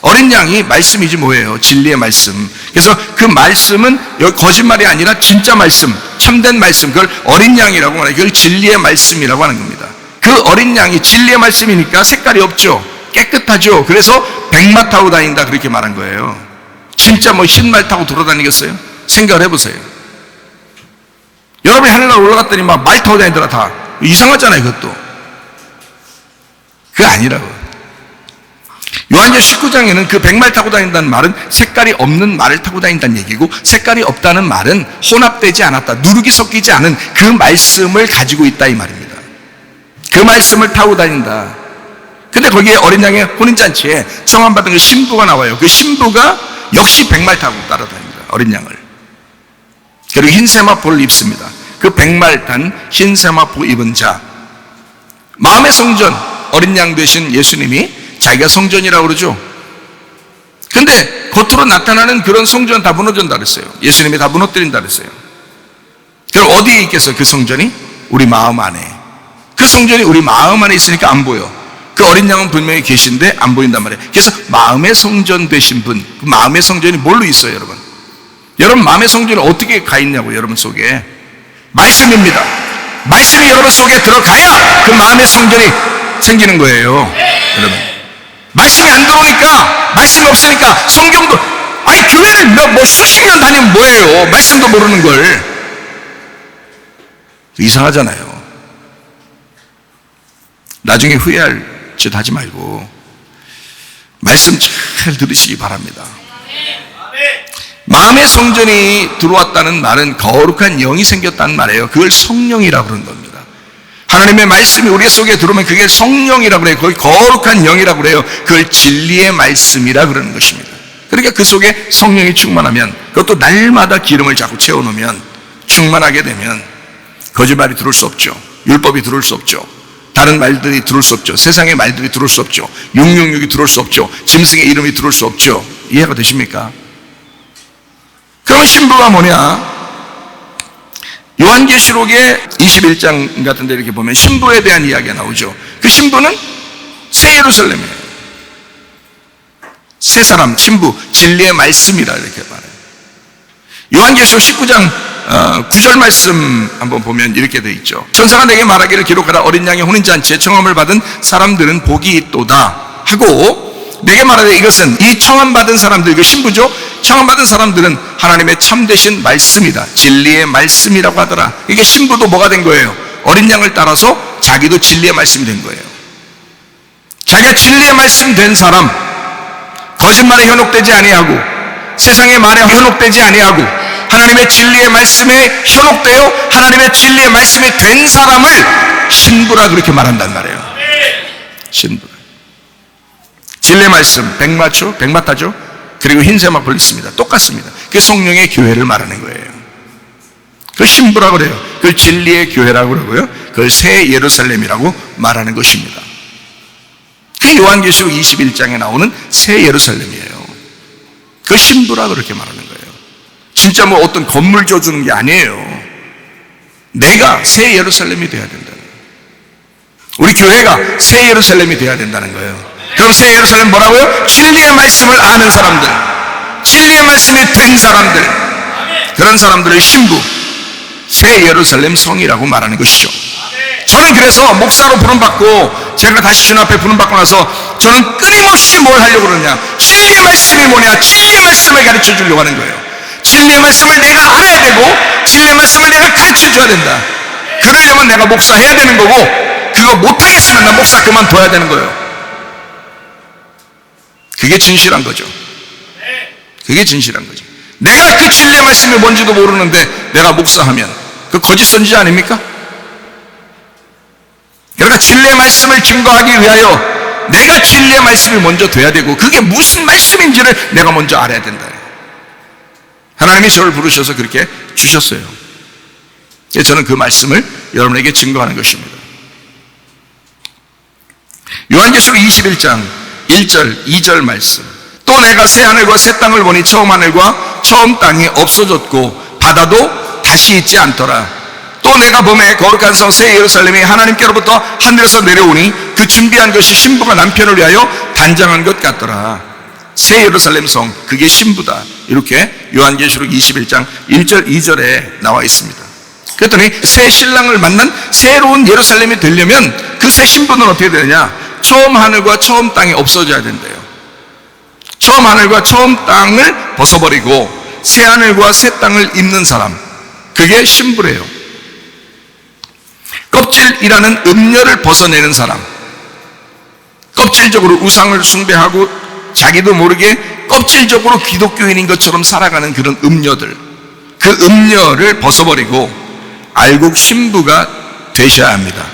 어린 양이 말씀이지 뭐예요? 진리의 말씀. 그래서 그 말씀은 여기 거짓말이 아니라 진짜 말씀, 참된 말씀, 그걸 어린 양이라고 하는, 그걸 진리의 말씀이라고 하는 겁니다. 그 어린 양이 진리의 말씀이니까 색깔이 없죠. 깨끗하죠. 그래서 백마 타고 다닌다, 그렇게 말한 거예요. 진짜 뭐 흰말 타고 돌아다니겠어요? 생각을 해보세요. 여러분이 하늘날 올라갔더니 막 말 타고 다니더라. 다 이상하잖아요. 그것도 그거 아니라고. 요한계시록 19장에는 그 백말 타고 다닌다는 말은 색깔이 없는 말을 타고 다닌다는 얘기고, 색깔이 없다는 말은 혼합되지 않았다, 누룩이 섞이지 않은 그 말씀을 가지고 있다, 이 말입니다. 그 말씀을 타고 다닌다. 근데 거기에 어린 양의 혼인잔치에 성함받은 그 신부가 나와요. 그 신부가 역시 백말 타고 따라다닙니다, 어린 양을. 그리고 흰 세마포를 입습니다. 그 백말 탄 흰 세마포 입은 자, 마음의 성전, 어린 양 되신 예수님이 자기가 성전이라고 그러죠. 근데 겉으로 나타나는 그런 성전 다 무너진다 그랬어요. 예수님이 다 무너뜨린다 그랬어요. 그럼 어디에 있겠어요? 그 성전이? 우리 마음 안에. 그 성전이 우리 마음 안에 있으니까 안 보여. 그 어린 양은 분명히 계신데 안 보인단 말이에요. 그래서 마음의 성전 되신 분, 그 마음의 성전이 뭘로 있어요, 여러분? 여러분 마음의 성전이 어떻게 가 있냐고, 여러분 속에? 말씀입니다. 말씀이 여러분 속에 들어가야 그 마음의 성전이 생기는 거예요, 여러분. 말씀이 안 들어오니까, 말씀이 없으니까 성경도, 아니 교회를 뭐 수십 년 다니면 뭐예요? 말씀도 모르는 걸. 이상하잖아요. 나중에 후회할 짓 하지 말고 말씀 잘 들으시기 바랍니다. 마음의 성전이 들어왔다는 말은 거룩한 영이 생겼다는 말이에요. 그걸 성령이라고 그러는 겁니다. 하나님의 말씀이 우리 속에 들어오면 그게 성령이라고 그래요. 거기 거룩한 영이라고 그래요. 그걸 진리의 말씀이라 그러는 것입니다. 그러니까 그 속에 성령이 충만하면, 그것도 날마다 기름을 자꾸 채워놓으면, 충만하게 되면 거짓말이 들어올 수 없죠. 율법이 들어올 수 없죠. 다른 말들이 들어올 수 없죠. 세상의 말들이 들어올 수 없죠. 666이 들어올 수 없죠. 짐승의 이름이 들어올 수 없죠. 이해가 되십니까? 그럼 신부가 뭐냐? 요한계시록의 21장 같은 데 이렇게 보면 신부에 대한 이야기가 나오죠. 그 신부는 새 예루살렘이에요. 새 사람, 신부, 진리의 말씀이라 이렇게 말해요. 요한계시록 19장 9절 말씀 한번 보면 이렇게 되어 있죠. 천사가 내게 말하기를 기록하라. 어린 양의 혼인잔치에 청함을 받은 사람들은 복이 있도다 하고 내게 말하되 이것은 이 청함받은 사람들, 이거 신부죠. 청함받은 사람들은 하나님의 참되신 말씀이다, 진리의 말씀이라고 하더라. 이게 신부도 뭐가 된 거예요? 어린 양을 따라서 자기도 진리의 말씀이 된 거예요. 자기가 진리의 말씀 된 사람, 거짓말에 현혹되지 아니하고 세상의 말에 현혹되지 아니하고 하나님의 진리의 말씀에 현혹되어 하나님의 진리의 말씀이 된 사람을 신부라 그렇게 말한단 말이에요. 신부. 진리의 말씀, 백마초, 백마타죠. 그리고 흰세마 폴리스입니다. 똑같습니다. 그게 성령의 교회를 말하는 거예요. 그걸 신부라고 그래요. 그걸 진리의 교회라고 그러고요. 그걸 새 예루살렘이라고 말하는 것입니다. 그 요한계시록 21장에 나오는 새 예루살렘이에요. 그걸 신부라고 그렇게 말하는 거예요. 진짜 뭐 어떤 건물 줘주는 게 아니에요. 내가 새 예루살렘이 돼야 된다. 우리 교회가 새 예루살렘이 돼야 된다는 거예요. 그럼 새 예루살렘 뭐라고요? 진리의 말씀을 아는 사람들, 진리의 말씀이 된 사람들, 그런 사람들을 신부, 새 예루살렘 성이라고 말하는 것이죠. 저는 그래서 목사로 부름받고 제가 다시 주님 앞에 부름받고 나서 저는 끊임없이 뭘 하려고 그러냐, 진리의 말씀이 뭐냐, 진리의 말씀을 가르쳐 주려고 하는 거예요. 진리의 말씀을 내가 알아야 되고 진리의 말씀을 내가 가르쳐 줘야 된다. 그러려면 내가 목사 해야 되는 거고, 그거 못하겠으면 나 목사 그만둬야 되는 거예요. 그게 진실한 거죠. 그게 진실한 거죠. 내가 그 진리의 말씀이 뭔지도 모르는데 내가 목사하면 그 거짓 선지자 아닙니까? 그러니까 진리의 말씀을 증거하기 위하여 내가 진리의 말씀이 먼저 돼야 되고, 그게 무슨 말씀인지를 내가 먼저 알아야 된다. 하나님이 저를 부르셔서 그렇게 주셨어요. 저는 그 말씀을 여러분에게 증거하는 것입니다. 요한계시록 21장 1절 2절 말씀. 또 내가 새 하늘과 새 땅을 보니 처음 하늘과 처음 땅이 없어졌고 바다도 다시 있지 않더라. 또 내가 보매 거룩한 성 새 예루살렘이 하나님께로부터 하늘에서 내려오니 그 준비한 것이 신부가 남편을 위하여 단장한 것 같더라. 새 예루살렘 성, 그게 신부다. 이렇게 요한계시록 21장 1절 2절에 나와 있습니다. 그랬더니 새 신랑을 만난 새로운 예루살렘이 되려면 그 새 신부는 어떻게 되느냐? 처음 하늘과 처음 땅이 없어져야 된대요. 처음 하늘과 처음 땅을 벗어버리고 새 하늘과 새 땅을 입는 사람, 그게 신부래요. 껍질이라는 음녀를 벗어내는 사람, 껍질적으로 우상을 숭배하고 자기도 모르게 껍질적으로 기독교인인 것처럼 살아가는 그런 음녀들, 그 음녀를 벗어버리고 알곡 신부가 되셔야 합니다.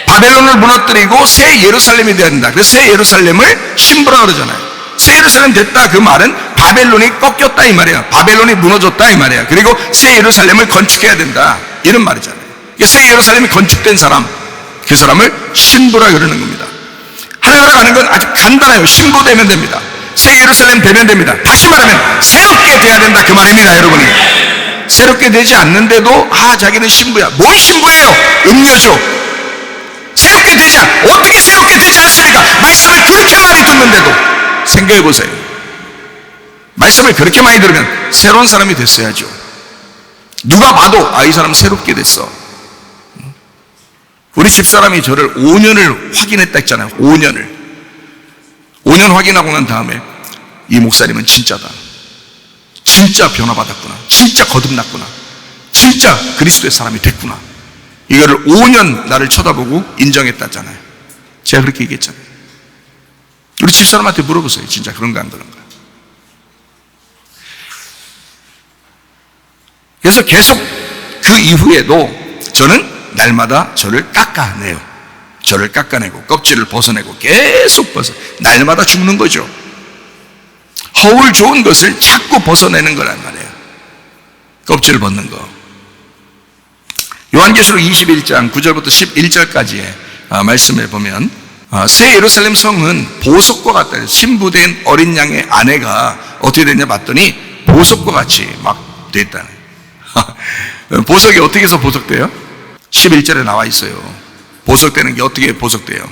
바벨론을 무너뜨리고 새 예루살렘이 되어야 된다. 그래서 새 예루살렘을 신부라고 그러잖아요. 새 예루살렘 됐다, 그 말은 바벨론이 꺾였다 이 말이에요. 바벨론이 무너졌다 이 말이에요. 그리고 새 예루살렘을 건축해야 된다, 이런 말이잖아요. 새 예루살렘이 건축된 사람, 그 사람을 신부라 그러는 겁니다. 하나님으로 가는 건 아주 간단해요. 신부 되면 됩니다. 새 예루살렘 되면 됩니다. 다시 말하면 새롭게 돼야 된다, 그 말입니다. 여러분이 새롭게 되지 않는데도 자기는 신부야. 뭘 신부예요? 음녀죠. 새롭게 되지 어떻게 새롭게 되지 않습니까? 말씀을 그렇게 많이 듣는데도. 생각해 보세요. 말씀을 그렇게 많이 들으면 새로운 사람이 됐어야죠. 누가 봐도 이 사람 새롭게 됐어. 우리 집사람이 저를 5년을 확인했다 했잖아요. 5년 확인하고 난 다음에 이 목사님은 진짜다, 진짜 변화받았구나, 진짜 거듭났구나, 진짜 그리스도의 사람이 됐구나, 이거를 5년 나를 쳐다보고 인정했다잖아요. 제가 그렇게 얘기했잖아요. 우리 집사람한테 물어보세요. 진짜 그런가 안 그런가. 그래서 계속 그 이후에도 저는 날마다 저를 깎아내요. 저를 깎아내고 껍질을 벗어내고 계속 날마다 죽는 거죠. 허울 좋은 것을 자꾸 벗어내는 거란 말이에요. 껍질을 벗는 거. 요한계시록 21장 9절부터 11절까지의 말씀을 보면 새 예루살렘 성은 보석과 같다. 신부된 어린 양의 아내가 어떻게 됐냐 봤더니 보석과 같이 막 됐다네. 보석이 어떻게 해서 보석돼요? 11절에 나와 있어요. 보석되는 게 어떻게 보석돼요?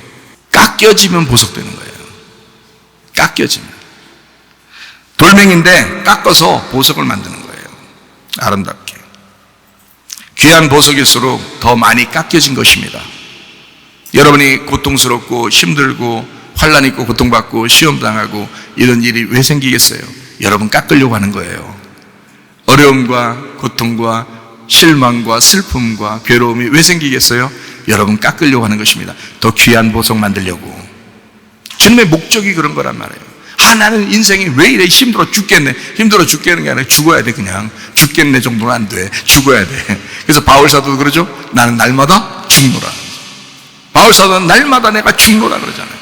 깎여지면 보석되는 거예요. 깎여지면. 돌멩인데 깎아서 보석을 만드는 거예요. 아름답게. 귀한 보석일수록 더 많이 깎여진 것입니다. 여러분이 고통스럽고 힘들고 환난 있고 고통받고 시험당하고 이런 일이 왜 생기겠어요? 여러분 깎으려고 하는 거예요. 어려움과 고통과 실망과 슬픔과 괴로움이 왜 생기겠어요? 여러분 깎으려고 하는 것입니다. 더 귀한 보석 만들려고. 주님의 목적이 그런 거란 말이에요. 나는 인생이 왜 이래 힘들어 죽겠네. 힘들어 죽겠는 게 아니라 죽어야 돼. 그냥 죽겠네 정도는 안 돼. 죽어야 돼. 그래서 바울 사도도 그러죠. 나는 날마다 죽노라. 바울 사도는 날마다 내가 죽노라 그러잖아요.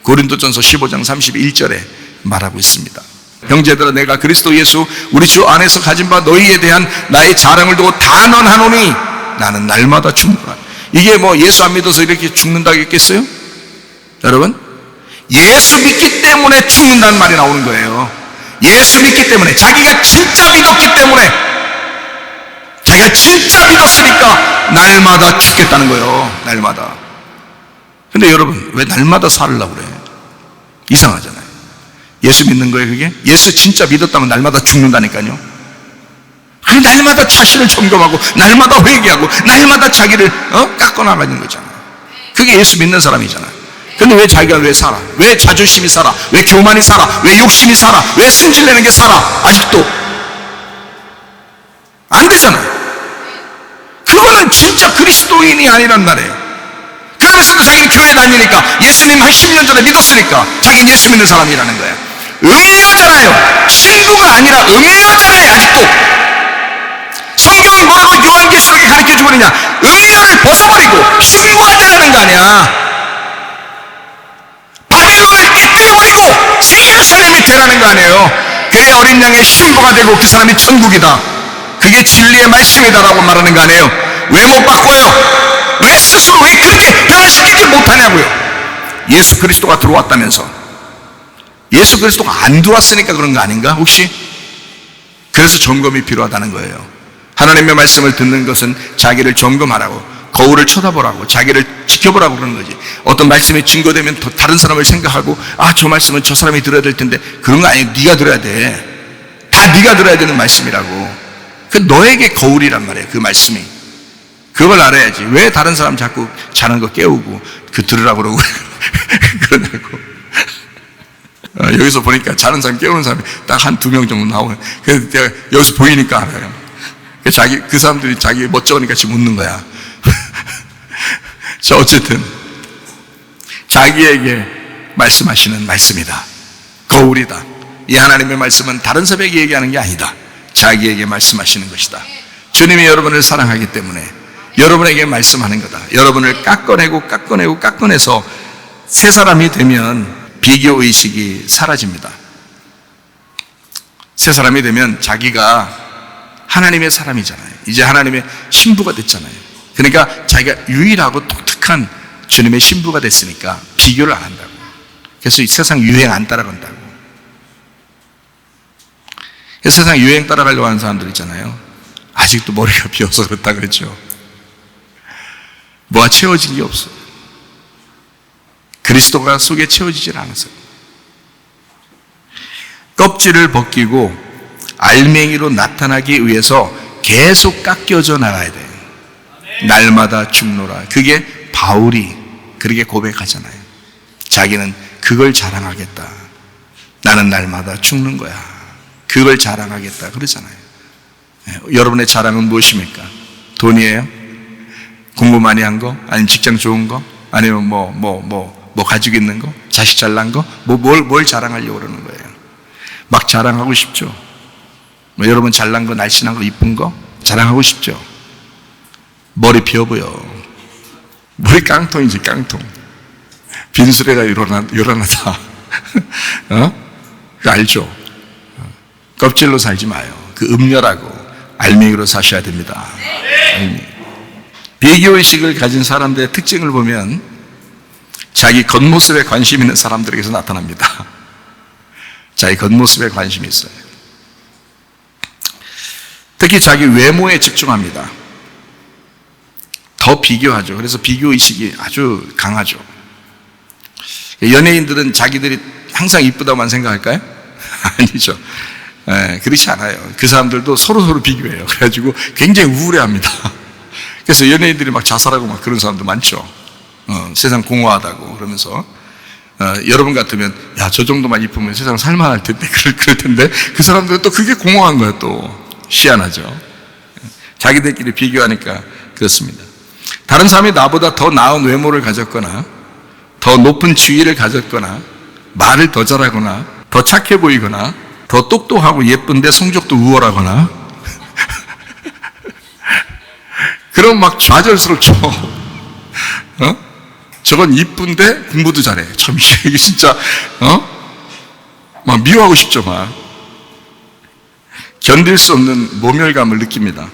고린도전서 15장 31절에 말하고 있습니다. 형제들아, 내가 그리스도 예수 우리 주 안에서 가진 바 너희에 대한 나의 자랑을 두고 단언하노니 나는 날마다 죽노라. 이게 뭐 예수 안 믿어서 이렇게 죽는다겠어요? 여러분, 예수 믿기 때문에 죽는다는 말이 나오는 거예요. 예수 믿기 때문에, 자기가 진짜 믿었기 때문에, 자기가 진짜 믿었으니까 날마다 죽겠다는 거예요. 날마다. 근데 여러분, 왜 날마다 살으려고 그래? 이상하잖아요. 예수 믿는 거예요, 그게? 예수 진짜 믿었다면 날마다 죽는다니까요. 그 날마다 자신을 점검하고, 날마다 회개하고, 날마다 자기를 깎아나가는 거잖아요. 그게 예수 믿는 사람이잖아요. 근데 왜 자기가 왜 살아? 왜 자존심이 살아? 왜 교만이 살아? 왜 욕심이 살아? 왜 승질내는 게 살아? 아직도 안 되잖아요. 그거는 진짜 그리스도인이 아니란 말이에요. 그러면서도 자기는 교회 다니니까, 예수님 한 10년 전에 믿었으니까 자기는 예수 믿는 사람이라는 거예요. 음해하잖아요. 신부가 아니라 음해하잖아요. 아직도 성경이 뭐라고 요한계시록에 가르쳐주고 있느냐? 음해를 벗어버리고 신부하자라는 거 아니야. 바벨론을 깨뜨려버리고 새 예루살렘이 되라는 거 아니에요. 그래야 어린 양의 신부가 되고 그 사람이 천국이다. 그게 진리의 말씀이다라고 말하는 거 아니에요. 왜 못 바꿔요? 왜 스스로 왜 그렇게 변화시키지 못하냐고요. 예수 그리스도가 들어왔다면서. 예수 그리스도가 안 들어왔으니까 그런 거 아닌가 혹시? 그래서 점검이 필요하다는 거예요. 하나님의 말씀을 듣는 것은 자기를 점검하라고, 거울을 쳐다보라고, 자기를 지켜보라고 그러는 거지. 어떤 말씀이 증거되면 더 다른 사람을 생각하고, 저 말씀은 저 사람이 들어야 될 텐데, 그런 거 아니에요. 네가 들어야 돼. 다 네가 들어야 되는 말씀이라고. 그 너에게 거울이란 말이에요. 그 말씀이. 그걸 알아야지. 왜 다른 사람 자꾸 자는 거 깨우고 그 들으라고 그러고 그러냐고. 여기서 보니까 자는 사람 깨우는 사람이 딱 한 2명 정도 나오네. 그래서 내가 여기서 보이니까 알아요. 그 사람들이 자기 멋쩍으니까 지금 웃는 거야. 자, 어쨌든 자기에게 말씀하시는 말씀이다. 거울이다. 이 하나님의 말씀은 다른 사람에게 얘기하는 게 아니다. 자기에게 말씀하시는 것이다. 주님이 여러분을 사랑하기 때문에 여러분에게 말씀하는 거다. 여러분을 깎아내서 새 사람이 되면 비교의식이 사라집니다. 새 사람이 되면 자기가 하나님의 사람이잖아요. 이제 하나님의 신부가 됐잖아요. 그러니까 자기가 유일하고 독특한 주님의 신부가 됐으니까 비교를 안 한다고. 그래서 이 세상 유행 안 따라간다고. 세상 유행 따라가려고 하는 사람들 있잖아요. 아직도 머리가 비어서 그렇다 그랬죠. 뭐가 채워진 게 없어요. 그리스도가 속에 채워지질 않았어요. 껍질을 벗기고 알맹이로 나타나기 위해서 계속 깎여져 나가야 돼요. 날마다 죽노라. 그게 바울이 그렇게 고백하잖아요. 자기는 그걸 자랑하겠다. 나는 날마다 죽는 거야. 그걸 자랑하겠다 그러잖아요. 여러분의 자랑은 무엇입니까? 돈이에요? 공부 많이 한 거? 아니면 직장 좋은 거? 아니면 뭐 가지고 있는 거? 자식 잘난 거? 뭘 자랑하려고 그러는 거예요? 막 자랑하고 싶죠? 여러분 잘난 거, 날씬한 거, 이쁜 거? 자랑하고 싶죠? 머리 비어 보여. 머리 깡통이지, 깡통. 빈수레가 요란하다. 그거 알죠? 껍질로 살지 마요. 그 음료라고 알맹이로 사셔야 됩니다. 비교의식을 가진 사람들의 특징을 보면 자기 겉모습에 관심 있는 사람들에게서 나타납니다. 자기 겉모습에 관심이 있어요. 특히 자기 외모에 집중합니다. 더 비교하죠. 그래서 비교의식이 아주 강하죠. 연예인들은 자기들이 항상 이쁘다고만 생각할까요? 아니죠. 그렇지 않아요. 그 사람들도 서로 비교해요. 그래가지고 굉장히 우울해합니다. 그래서 연예인들이 막 자살하고 막 그런 사람도 많죠. 세상 공허하다고 그러면서 여러분 같으면 야, 저 정도만 이쁘면 세상 살만할 텐데 그럴 텐데 그 사람들은 또 그게 공허한 거예요. 또 희한하죠. 자기들끼리 비교하니까 그렇습니다. 다른 사람이 나보다 더 나은 외모를 가졌거나 더 높은 지위를 가졌거나 말을 더 잘하거나 더 착해 보이거나 더 똑똑하고 예쁜데 성적도 우월하거나 그럼 막 좌절스럽죠. 저건 이쁜데 공부도 잘해. 참 이게 진짜 막 미워하고 싶죠. 막 견딜 수 없는 모멸감을 느낍니다.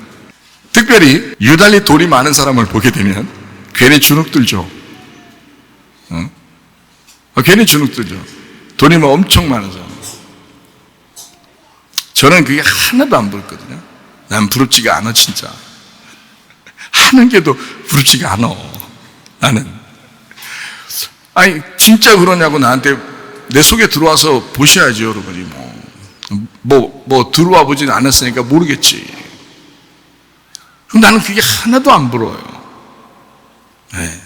특별히 유달리 돈이 많은 사람을 보게 되면 괜히 주눅 들죠. 괜히 주눅 들죠. 돈이 뭐 엄청 많은 사람. 저는 그게 하나도 안 부럽거든요. 난 부럽지가 않아 진짜. 하는 게도 부럽지가 않아. 나는. 아니 진짜 그러냐고 나한테 내 속에 들어와서 보셔야지 여러분이 뭐 들어와 보진 않았으니까 모르겠지. 나는 그게 하나도 안 부러워요. 네.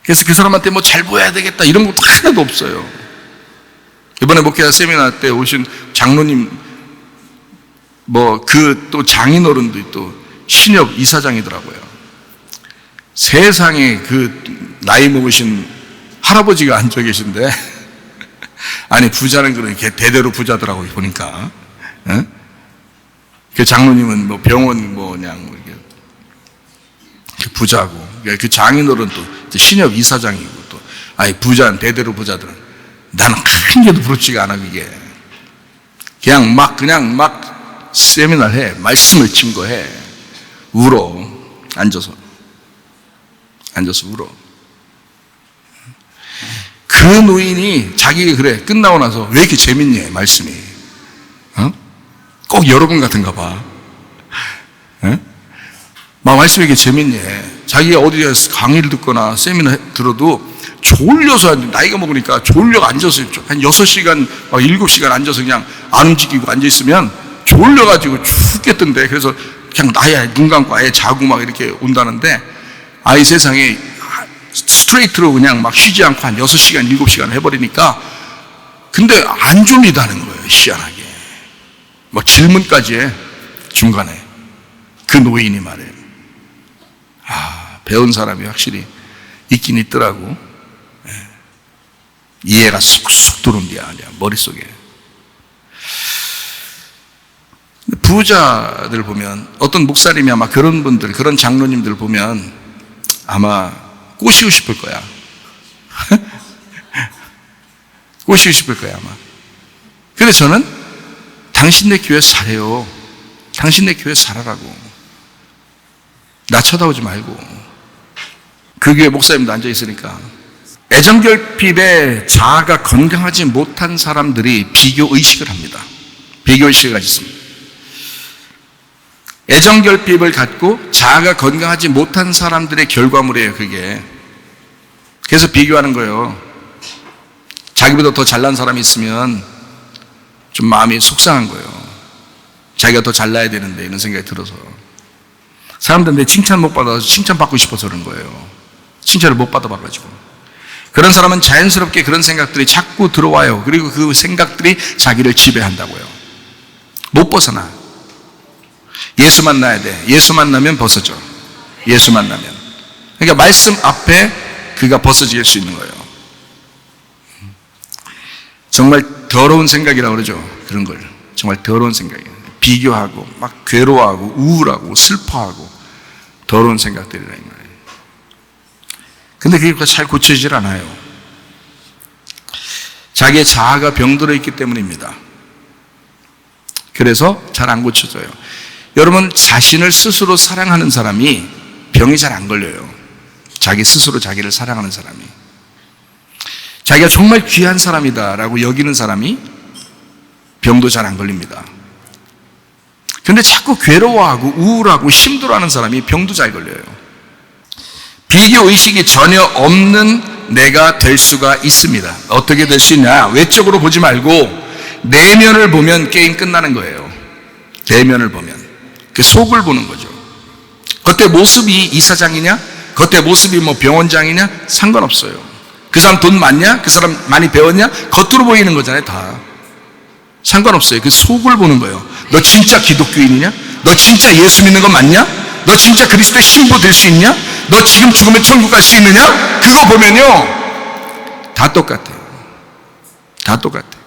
그래서 그 사람한테 뭐 잘 보여야 되겠다 이런 것도 하나도 없어요. 이번에 목회자 세미나 때 오신 장로님 그 또 장인어른도 또 신협 이사장이더라고요. 세상에 그 나이 먹으신 할아버지가 앉아 계신데 아니 부자는 그렇게 대대로 부자더라고요 보니까. 네? 그 장로님은 뭐 병원 그냥 이렇게 부자고 그 장인어른 또 신협 이사장이고 또 아니 부자는 대대로 부자들은 나는 한 개도 부럽지가 않아. 그게 그냥 막 세미나를 해. 말씀을 증거해. 울어. 앉아서 울어. 그 노인이 자기가 그래 끝나고 나서 왜 이렇게 재밌니 말씀이 꼭 여러분 같은가 봐. 막 말씀이 이렇게 재밌니. 자기가 어디에서 강의를 듣거나 세미나 들어도 졸려서 나이가 먹으니까 졸려 앉아서 한 6시간, 7시간 앉아서 그냥 안 움직이고 앉아있으면 졸려가지고 죽겠던데. 그래서 그냥 나야 눈 감고 아예 자고 막 이렇게 온다는데 아이 세상에 스트레이트로 그냥 막 쉬지 않고 한 6시간, 7시간 해버리니까 근데 안 졸리다는 거예요. 희한하게. 막 질문까지 해. 중간에. 그 노인이 말해요. 배운 사람이 확실히 있긴 있더라고. 이해가 쏙쏙 들어온대야 머릿속에. 부자들 보면 어떤 목사님이 아마 그런 분들, 그런 장로님들 보면 아마 꼬시고 싶을 거야. 꼬시고 싶을 거야 아마. 근데 저는 당신네 교회에서 잘해요. 당신네 교회에서 잘하라고. 나 쳐다보지 말고. 그 교회 목사님도 앉아있으니까. 애정결핍에 자아가 건강하지 못한 사람들이 비교의식을 합니다. 비교의식을 가졌습니다. 애정결핍을 갖고 자아가 건강하지 못한 사람들의 결과물이에요 그게. 그래서 비교하는 거예요. 자기보다 더 잘난 사람이 있으면 좀 마음이 속상한 거예요. 자기가 더 잘나야 되는데 이런 생각이 들어서. 사람들은 내 칭찬 못 받아서 칭찬받고 싶어서 그런 거예요. 칭찬을 못 받아봐가지고. 그런 사람은 자연스럽게 그런 생각들이 자꾸 들어와요. 그리고 그 생각들이 자기를 지배한다고요. 못 벗어나. 예수 만나야 돼. 예수 만나면 벗어져. 예수 만나면. 그러니까 말씀 앞에 그가 벗어질 수 있는 거예요. 정말 더러운 생각이라고 그러죠. 그런 걸. 정말 더러운 생각이에요. 비교하고 막 괴로워하고 우울하고 슬퍼하고 더러운 생각들이라는 거예요. 근데 그게 잘 고쳐지질 않아요. 자기의 자아가 병들어 있기 때문입니다. 그래서 잘 안 고쳐져요. 여러분 자신을 스스로 사랑하는 사람이 병이 잘 안 걸려요. 자기 스스로 자기를 사랑하는 사람이. 자기가 정말 귀한 사람이다 라고 여기는 사람이 병도 잘 안 걸립니다. 근데 자꾸 괴로워하고 우울하고 힘들어하는 사람이 병도 잘 걸려요. 비교의식이 전혀 없는 내가 될 수가 있습니다. 어떻게 될 수 있냐? 외적으로 보지 말고 내면을 보면 게임 끝나는 거예요. 내면을 보면. 그 속을 보는 거죠. 겉에 모습이 이사장이냐? 겉에 모습이 뭐 병원장이냐? 상관없어요. 그 사람 돈 많냐? 그 사람 많이 배웠냐? 겉으로 보이는 거잖아요, 다. 상관없어요. 그 속을 보는 거예요. 너 진짜 기독교인이냐? 너 진짜 예수 믿는 거 맞냐? 너 진짜 그리스도의 신부 될 수 있냐? 너 지금 죽으면 천국 갈 수 있느냐? 그거 보면요, 다 똑같아요. 다 똑같아요.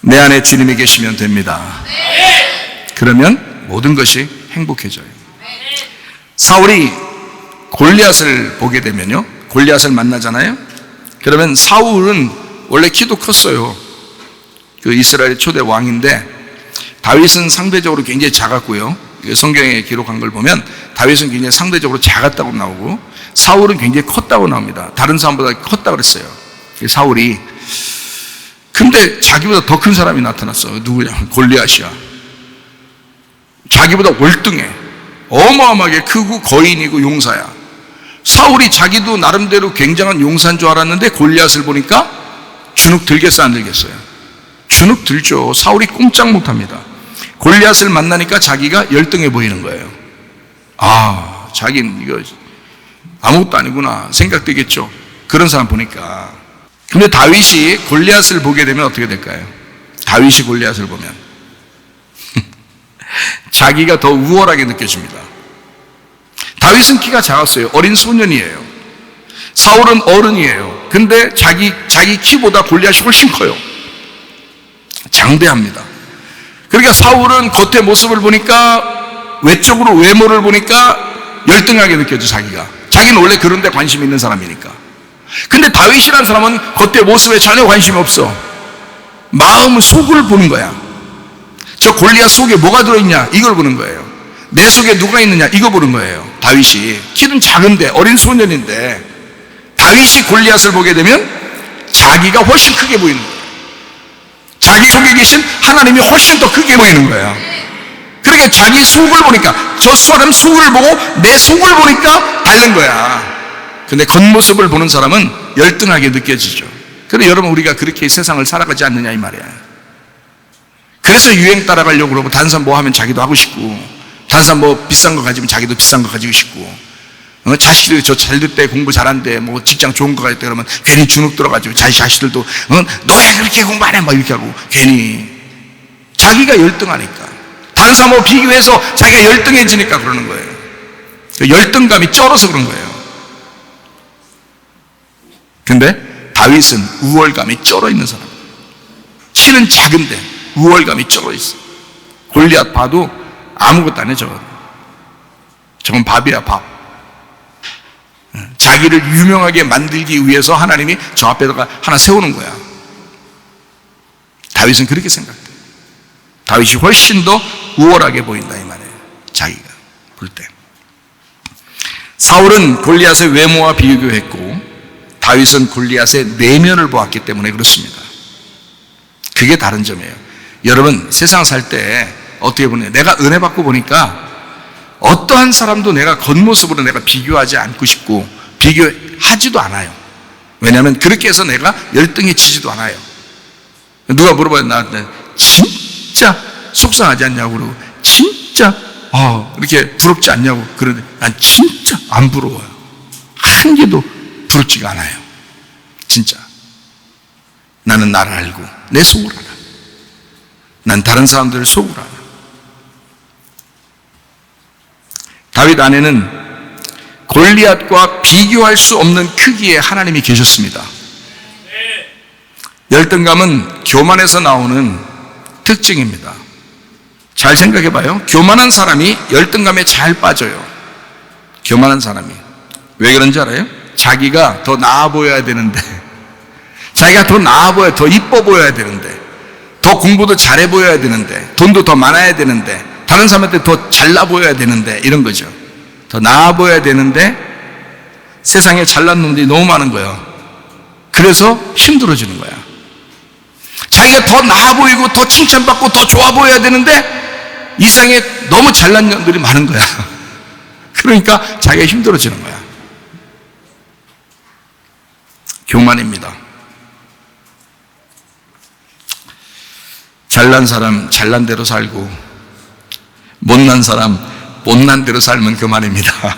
내 안에 주님이 계시면 됩니다. 그러면 모든 것이 행복해져요. 사울이 골리앗을 보게 되면요, 골리앗을 만나잖아요. 그러면 사울은 원래 키도 컸어요. 그 이스라엘의 초대 왕인데, 다윗은 상대적으로 굉장히 작았고요. 성경에 기록한 걸 보면 다윗은 굉장히 상대적으로 작았다고 나오고, 사울은 굉장히 컸다고 나옵니다. 다른 사람보다 컸다고 그랬어요, 사울이. 근데 자기보다 더 큰 사람이 나타났어. 누구냐? 골리앗이야. 자기보다 월등해. 어마어마하게 크고 거인이고 용사야. 사울이 자기도 나름대로 굉장한 용사인 줄 알았는데 골리앗을 보니까 주눅 들겠어, 안 들겠어요? 주눅 들죠. 사울이 꼼짝 못합니다. 골리앗을 만나니까 자기가 열등해 보이는 거예요. 아, 자기는 이거 아무것도 아니구나 생각되겠죠. 그런 사람 보니까. 근데 다윗이 골리앗을 보게 되면 어떻게 될까요? 다윗이 골리앗을 보면 자기가 더 우월하게 느껴집니다. 다윗은 키가 작았어요. 어린 소년이에요. 사울은 어른이에요. 근데 자기 키보다 골리앗이 훨씬 커요. 장대합니다. 그러니까 사울은 겉의 모습을 보니까, 외적으로 외모를 보니까 열등하게 느껴져. 자기는 원래 그런 데 관심 있는 사람이니까. 근데 다윗이라는 사람은 겉의 모습에 전혀 관심이 없어. 마음 속을 보는 거야. 저 골리앗 속에 뭐가 들어있냐, 이걸 보는 거예요. 내 속에 누가 있느냐, 이거 보는 거예요. 다윗이 키는 작은데, 어린 소년인데, 다윗이 골리앗을 보게 되면 자기가 훨씬 크게 보이는 거예요. 자기 속에 계신 하나님이 훨씬 더 크게 보이는 거예요. 그러니까 자기 속을 보니까, 저 사람 속을 보고 내 속을 보니까 다른 거야. 근데 겉모습을 보는 사람은 열등하게 느껴지죠. 그래, 여러분, 우리가 그렇게 세상을 살아가지 않느냐 이 말이야. 그래서 유행 따라가려고 그러고, 다른 사람 뭐 하면 자기도 하고 싶고, 다른 사람 뭐 비싼 거 가지면 자기도 비싼 거 가지고 싶고, 자식들이 저 잘 됐대, 공부 잘한대, 뭐 직장 좋은 거 가졌대 그러면 괜히 주눅 들어가지고 자기 자식들도 너 왜 그렇게 공부 안 해? 막 이렇게 하고, 괜히 자기가 열등하니까, 다른 사람하고 비교해서 자기가 열등해지니까 그러는 거예요. 열등감이 쩔어서 그런 거예요. 근데 다윗은 우월감이 쩔어 있는 사람. 키는 작은데 우월감이 쩔어 있어. 골리앗 봐도 아무것도 안 해. 저건 밥이야, 밥. 자기를 유명하게 만들기 위해서 하나님이 저 앞에다가 하나 세우는 거야. 다윗은 그렇게 생각해. 다윗이 훨씬 더 우월하게 보인다 이 말이에요. 자기가 볼 때. 사울은 골리앗의 외모와 비교했고, 다윗은 골리앗의 내면을 보았기 때문에 그렇습니다. 그게 다른 점이에요. 여러분, 세상 살 때 어떻게 보냐, 내가 은혜 받고 보니까 어떠한 사람도 내가 겉모습으로 내가 비교하지 않고 싶고 비교하지도 않아요. 왜냐하면 그렇게 해서 내가 열등해지지도 않아요. 누가 물어봐요, 나한테 진짜 속상하지 않냐고 그러고, 진짜 이렇게 부럽지 않냐고. 그런데 난 진짜 안 부러워요. 한 개도 부럽지가 않아요. 진짜. 나는 나를 알고 내 속을 알아. 난 다른 사람들을 속을 알아. 다윗 안에는 골리앗과 비교할 수 없는 크기의 하나님이 계셨습니다. 열등감은 교만에서 나오는 특징입니다. 잘 생각해 봐요. 교만한 사람이 열등감에 잘 빠져요. 교만한 사람이. 왜 그런지 알아요? 자기가 더 나아 보여야 되는데, 자기가 더 나아 보여야, 더 이뻐 보여야 되는데, 더 공부도 잘해 보여야 되는데, 돈도 더 많아야 되는데, 다른 사람한테 더 잘나 보여야 되는데, 이런 거죠. 더 나아 보여야 되는데 세상에 잘난 놈들이 너무 많은 거예요. 그래서 힘들어지는 거야. 자기가 더 나아 보이고 더 칭찬받고 더 좋아 보여야 되는데 이 세상에 너무 잘난 놈들이 많은 거야. 그러니까 자기가 힘들어지는 거야. 교만입니다. 잘난 사람 잘난 대로 살고 못난 사람 못난 대로 살면 그만입니다.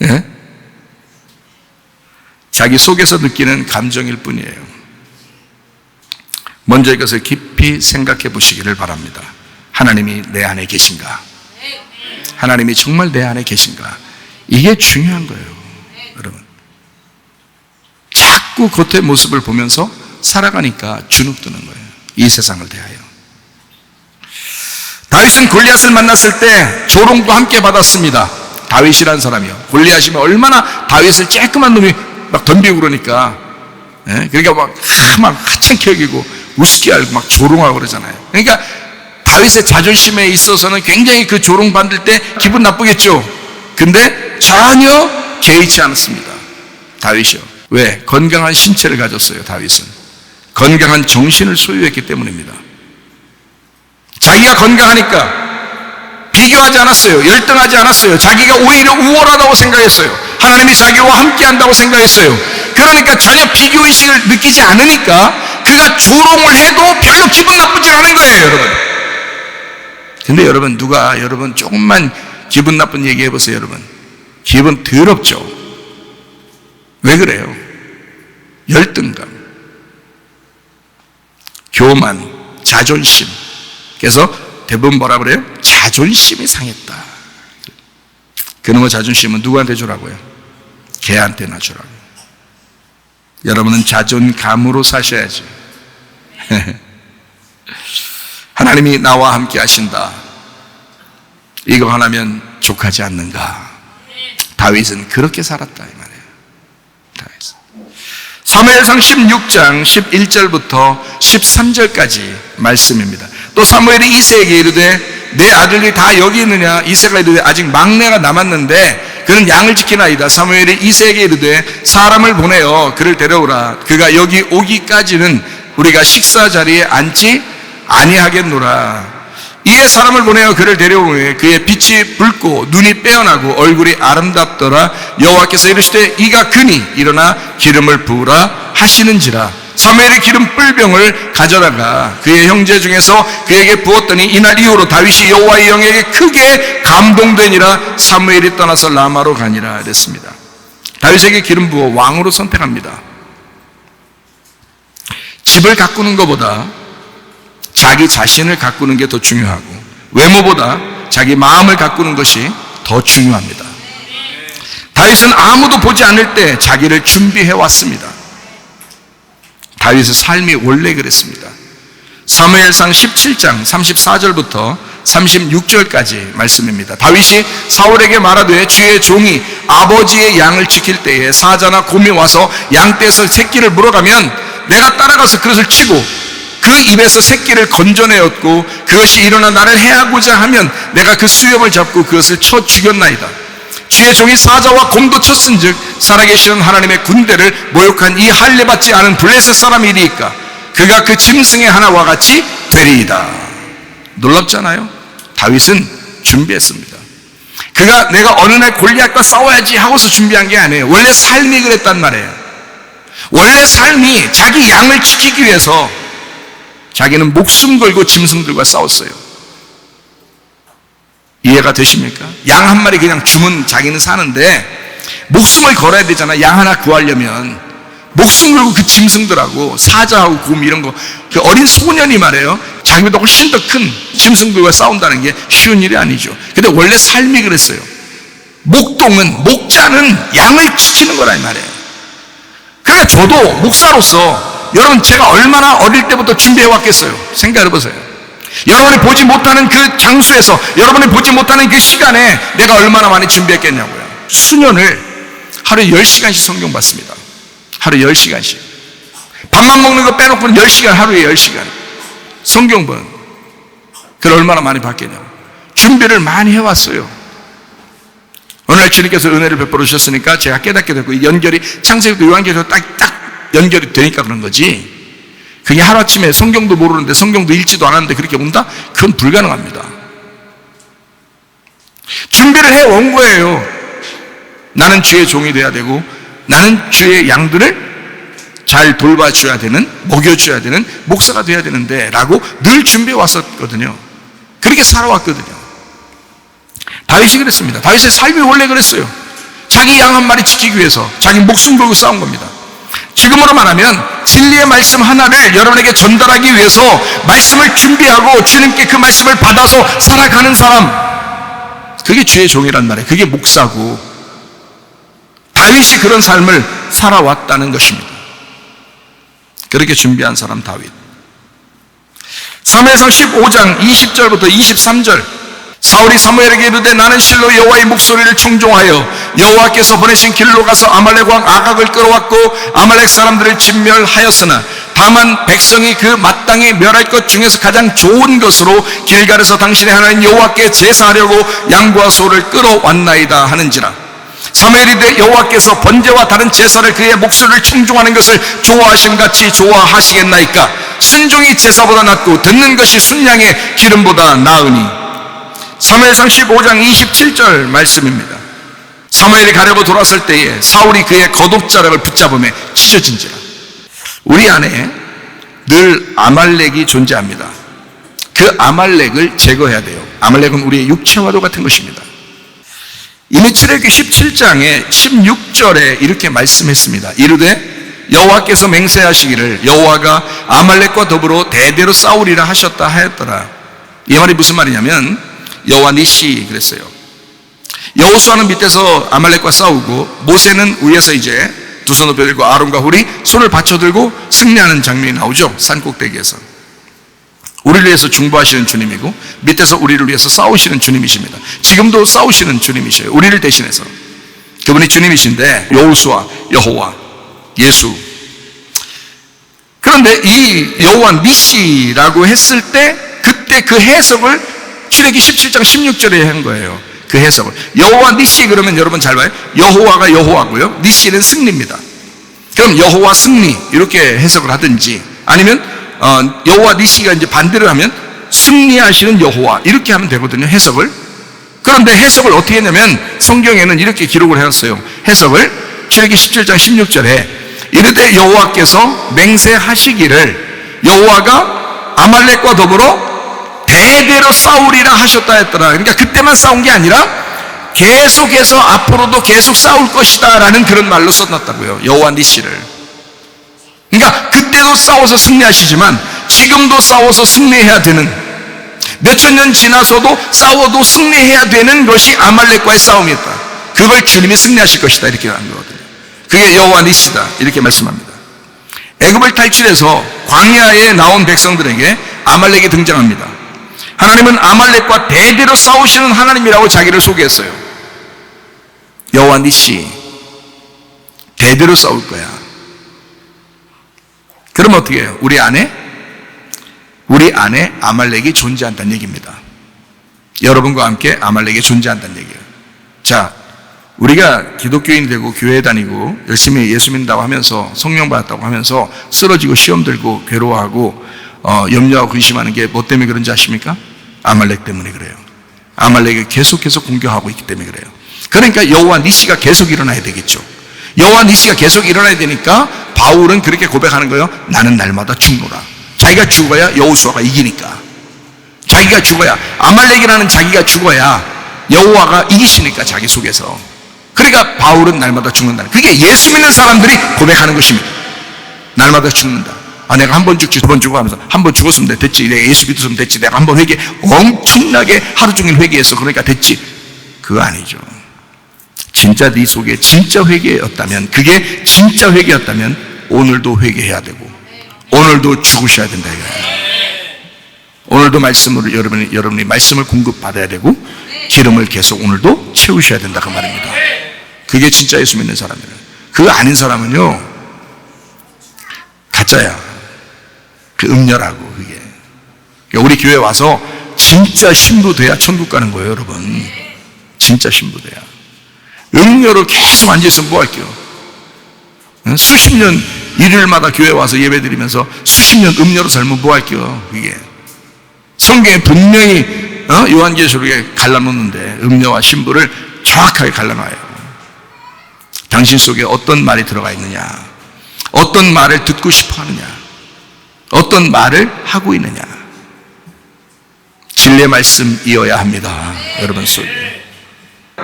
예? 자기 속에서 느끼는 감정일 뿐이에요. 먼저 이것을 깊이 생각해 보시기를 바랍니다. 하나님이 내 안에 계신가? 하나님이 정말 내 안에 계신가? 이게 중요한 거예요, 여러분. 자꾸 겉의 모습을 보면서 살아가니까 주눅드는 거예요, 이 세상을 대하여. 다윗은 골리앗을 만났을 때 조롱도 함께 받았습니다. 다윗이라는 사람이요, 골리앗이면 얼마나 다윗을 쬐끄만 놈이 막 덤비고 그러니까, 그러니까 막 하찮게 여기고 우습게 알고 막 조롱하고 그러잖아요. 그러니까 다윗의 자존심에 있어서는 굉장히 그 조롱받을 때 기분 나쁘겠죠. 근데 전혀 개의치 않았습니다, 다윗이요. 왜? 건강한 신체를 가졌어요. 다윗은 건강한 정신을 소유했기 때문입니다. 자기가 건강하니까 비교하지 않았어요. 열등하지 않았어요. 자기가 오히려 우월하다고 생각했어요. 하나님이 자기와 함께한다고 생각했어요. 그러니까 전혀 비교의식을 느끼지 않으니까 그가 조롱을 해도 별로 기분 나쁘지 않은 거예요, 여러분. 근데 여러분, 누가 여러분 조금만 기분 나쁜 얘기 해보세요. 여러분 기분 더럽죠. 왜 그래요? 열등감, 교만, 자존심. 그래서 대부분 뭐라 그래요? 자존심이 상했다. 그놈의 자존심은 누구한테 주라고요? 걔한테나 주라고. 여러분은 자존감으로 사셔야지. 하나님이 나와 함께 하신다, 이거 하나면 족하지 않는가? 다윗은 그렇게 살았다 이 말이에요. 다윗은. 사무엘상 16장 11절부터 13절까지 말씀입니다. 또 사무엘이 이새에게 이르되 내 아들이 다 여기 있느냐? 이새가 이르되 아직 막내가 남았는데 그는 양을 지키나이다. 사무엘이 이새에게 이르되 사람을 보내어 그를 데려오라. 그가 여기 오기까지는 우리가 식사 자리에 앉지 아니하겠노라. 이에 사람을 보내어 그를 데려오니 그의 빛이 붉고 눈이 빼어나고 얼굴이 아름답더라. 여호와께서 이르시되 이가 그니 일어나 기름을 부으라 하시는지라. 사무엘이 기름 뿔병을 가져다가 그의 형제 중에서 그에게 부었더니 이날 이후로 다윗이 여호와의 영에게 크게 감동되니라. 사무엘이 떠나서 라마로 가니라 그랬습니다. 다윗에게 기름 부어 왕으로 선택합니다. 집을 가꾸는 것보다 자기 자신을 가꾸는 게 더 중요하고 외모보다 자기 마음을 가꾸는 것이 더 중요합니다. 다윗은 아무도 보지 않을 때 자기를 준비해 왔습니다. 다윗의 삶이 원래 그랬습니다. 사무엘상 17장 34절부터 36절까지 말씀입니다. 다윗이 사울에게 말하되 주의 종이 아버지의 양을 지킬 때에 사자나 곰이 와서 양떼에서 새끼를 물어가면 내가 따라가서 그것을 치고 그 입에서 새끼를 건져내었고 그것이 일어나 나를 해하고자 하면 내가 그 수염을 잡고 그것을 쳐 죽였나이다. 주의 종이 사자와 곰도 쳤은즉 살아계시는 하나님의 군대를 모욕한 이 할례받지 않은 블레셋 사람이리이까 그가 그 짐승의 하나와 같이 되리이다. 놀랍잖아요. 다윗은 준비했습니다. 그가 내가 어느 날 골리앗과 싸워야지 하고서 준비한 게 아니에요. 원래 삶이 그랬단 말이에요. 원래 삶이 자기 양을 지키기 위해서 자기는 목숨 걸고 짐승들과 싸웠어요. 이해가 되십니까? 양 한 마리 그냥 주면 자기는 사는데 목숨을 걸어야 되잖아. 양 하나 구하려면 목숨 걸고 그 짐승들하고 사자하고 곰 이런 거, 그 어린 소년이 말이에요, 자기보다 훨씬 더 큰 짐승들과 싸운다는 게 쉬운 일이 아니죠. 근데 원래 삶이 그랬어요. 목자는 양을 지키는 거라 이 말이에요. 그러니까 저도 목사로서 여러분 제가 얼마나 어릴 때부터 준비해 왔겠어요. 생각해 보세요. 여러분이 보지 못하는 그 장소에서, 여러분이 보지 못하는 그 시간에 내가 얼마나 많이 준비했겠냐고요. 수년을 하루에 10시간씩 성경 봤습니다. 하루에 10시간씩. 밥만 먹는 거 빼놓고는 10시간, 하루에 10시간 성경 본. 그걸 얼마나 많이 봤겠냐고. 준비를 많이 해왔어요. 오늘 주님께서 은혜를 베풀어 주셨으니까 제가 깨닫게 됐고, 연결이 창세기부터 요한계시록 딱 연결이 되니까 그런 거지. 그게 하루아침에 성경도 모르는데 성경도 읽지도 않았는데 그렇게 온다? 그건 불가능합니다. 준비를 해온 거예요. 나는 주의 종이 돼야 되고 나는 주의 양들을 잘 돌봐줘야 되는, 먹여줘야 되는 목사가 돼야 되는데 라고 늘 준비해 왔었거든요. 그렇게 살아왔거든요. 다윗이 그랬습니다. 다윗의 삶이 원래 그랬어요. 자기 양 한 마리 지키기 위해서 자기 목숨 걸고 싸운 겁니다. 지금으로 말하면 진리의 말씀 하나를 여러분에게 전달하기 위해서 말씀을 준비하고 주님께 그 말씀을 받아서 살아가는 사람, 그게 주의 종이란 말이에요. 그게 목사고, 다윗이 그런 삶을 살아왔다는 것입니다. 그렇게 준비한 사람 다윗. 사무엘상 15장 20절부터 23절, 사울이 사무엘에게 이르되 나는 실로 여호와의 목소리를 청종하여 여호와께서 보내신 길로 가서 아말렉 왕 아각을 끌어왔고 아말렉 사람들을 진멸하였으나 다만 백성이 그 마땅히 멸할 것 중에서 가장 좋은 것으로 길갈에서 당신의 하나님 여호와께 제사하려고 양과 소를 끌어왔나이다 하는지라. 사무엘이 이르되 여호와께서 번제와 다른 제사를 그의 목소리를 청종하는 것을 좋아하심같이 좋아하시겠나이까. 순종이 제사보다 낫고 듣는 것이 순양의 기름보다 나으니. 사무엘상 15장 27절 말씀입니다. 사무엘이 가려고 돌아설 때에 사울이 그의 겉옷자락을 붙잡으며 찢어진지라. 우리 안에 늘 아말렉이 존재합니다. 그 아말렉을 제거해야 돼요. 아말렉은 우리의 육체와도 같은 것입니다. 이미 출애굽기 17장의 16절에 이렇게 말씀했습니다. 이르되 여호와께서 맹세하시기를 여호와가 아말렉과 더불어 대대로 싸우리라 하셨다 하였더라. 이 말이 무슨 말이냐면 여호와 니시 그랬어요. 여호수아는 밑에서 아말렉과 싸우고 모세는 위에서 이제 두 손 높여 들고 아론과 훌이 손을 받쳐 들고 승리하는 장면이 나오죠. 산꼭대기에서. 우리를 위해서 중보하시는 주님이고 밑에서 우리를 위해서 싸우시는 주님이십니다. 지금도 싸우시는 주님이셔요. 우리를 대신해서. 그분이 주님이신데 여호수아, 여호와, 예수. 그런데 이 여호와 니시라고 했을 때 그때 그 해석을 출애굽기 17장 16절에 한 거예요. 그 해석을. 여호와 니시 그러면 여러분 잘 봐요. 여호와가 여호와고요. 니시는 승리입니다. 그럼 여호와 승리 이렇게 해석을 하든지 아니면 여호와 니시가 이제 반대로 하면 승리하시는 여호와 이렇게 하면 되거든요. 해석을. 그런데 해석을 어떻게 했냐면 성경에는 이렇게 기록을 해놨어요. 해석을 출애굽기 17장 16절에 이르되 여호와께서 맹세하시기를 여호와가 아말렉과 더불어 대대로 싸우리라 하셨다 했더라. 그러니까 그때만 싸운 게 아니라 계속해서 앞으로도 계속 싸울 것이다 라는 그런 말로 써놨다고요. 여호와 니시를. 그러니까 그때도 싸워서 승리하시지만 지금도 싸워서 승리해야 되는, 몇천 년 지나서도 싸워도 승리해야 되는 것이 아말렉과의 싸움이었다. 그걸 주님이 승리하실 것이다 이렇게 하는 거거든요. 그게 여호와 니시다 이렇게 말씀합니다. 애굽을 탈출해서 광야에 나온 백성들에게 아말렉이 등장합니다. 하나님은 아말렉과 대대로 싸우시는 하나님이라고 자기를 소개했어요. 여호와 니시, 대대로 싸울 거야. 그럼 어떻게 해요? 우리 안에 아말렉이 존재한다는 얘기입니다. 여러분과 함께 아말렉이 존재한다는 얘기예요. 자, 우리가 기독교인이 되고 교회 다니고 열심히 예수 믿는다고 하면서 성령 받았다고 하면서 쓰러지고 시험 들고 괴로워하고 염려하고 근심하는 게 뭐 때문에 그런지 아십니까? 아말렉 때문에 그래요. 아말렉이 계속해서 공격하고 있기 때문에 그래요. 그러니까 여호와 니시가 계속 일어나야 되겠죠. 여호와 니시가 계속 일어나야 되니까 바울은 그렇게 고백하는 거예요. 나는 날마다 죽노라. 자기가 죽어야 여호수아가 이기니까. 자기가 죽어야, 아말렉이라는 자기가 죽어야 여호와가 이기시니까 자기 속에서. 그러니까 바울은 날마다 죽는다. 그게 예수 믿는 사람들이 고백하는 것입니다. 날마다 죽는다. 내가 한 번 죽지 두 번 죽어 하면서 한 번 죽었으면 됐지. 내가 예수 믿었으면 됐지. 내가 한 번 엄청나게 하루 종일 회개했어. 그러니까 됐지. 그거 아니죠. 진짜 네 속에 진짜 회개였다면, 그게 진짜 회개였다면 오늘도 회개해야 되고 오늘도 죽으셔야 된다 이거예요. 오늘도 말씀으로 여러분이 말씀을 공급받아야 되고 기름을 계속 오늘도 채우셔야 된다 그 말입니다. 그게 진짜 예수 믿는 사람이에요. 그거 아닌 사람은요 가짜야. 그 음녀라고. 그게 그러니까 우리 교회 와서 진짜 신부 돼야 천국 가는 거예요 여러분. 진짜 신부 돼야. 음녀로 계속 앉아있으면 뭐 할게요? 수십 년 일요일마다 교회 와서 예배 드리면서 수십 년 음녀로 살면 뭐 할게요? 이게 성경에 분명히 요한계시록에 갈라놓는데 음녀와 신부를 정확하게 갈라놔요. 당신 속에 어떤 말이 들어가 있느냐, 어떤 말을 듣고 싶어 하느냐, 어떤 말을 하고 있느냐. 진리의 말씀이어야 합니다. 여러분 속에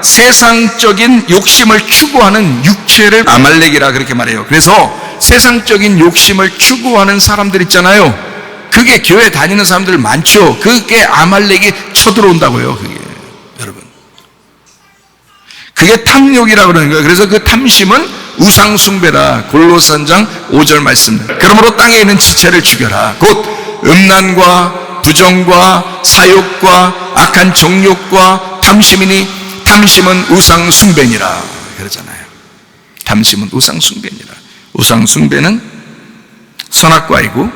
세상적인 욕심을 추구하는 육체를 아말렉이라 그렇게 말해요. 그래서 세상적인 욕심을 추구하는 사람들 있잖아요. 그게 교회 다니는 사람들 많죠. 그게 아말렉이 쳐들어온다고요. 그게 여러분, 그게 탐욕이라고 그러는 거예요. 그래서 그 탐심은 우상숭배라. 골로새 3장 5절 말씀. 그러므로 땅에 있는 지체를 죽여라. 곧 음란과 부정과 사욕과 악한 정욕과 탐심이니 탐심은 우상숭배니라 그러잖아요. 탐심은 우상숭배니라. 우상숭배는 선악과이고,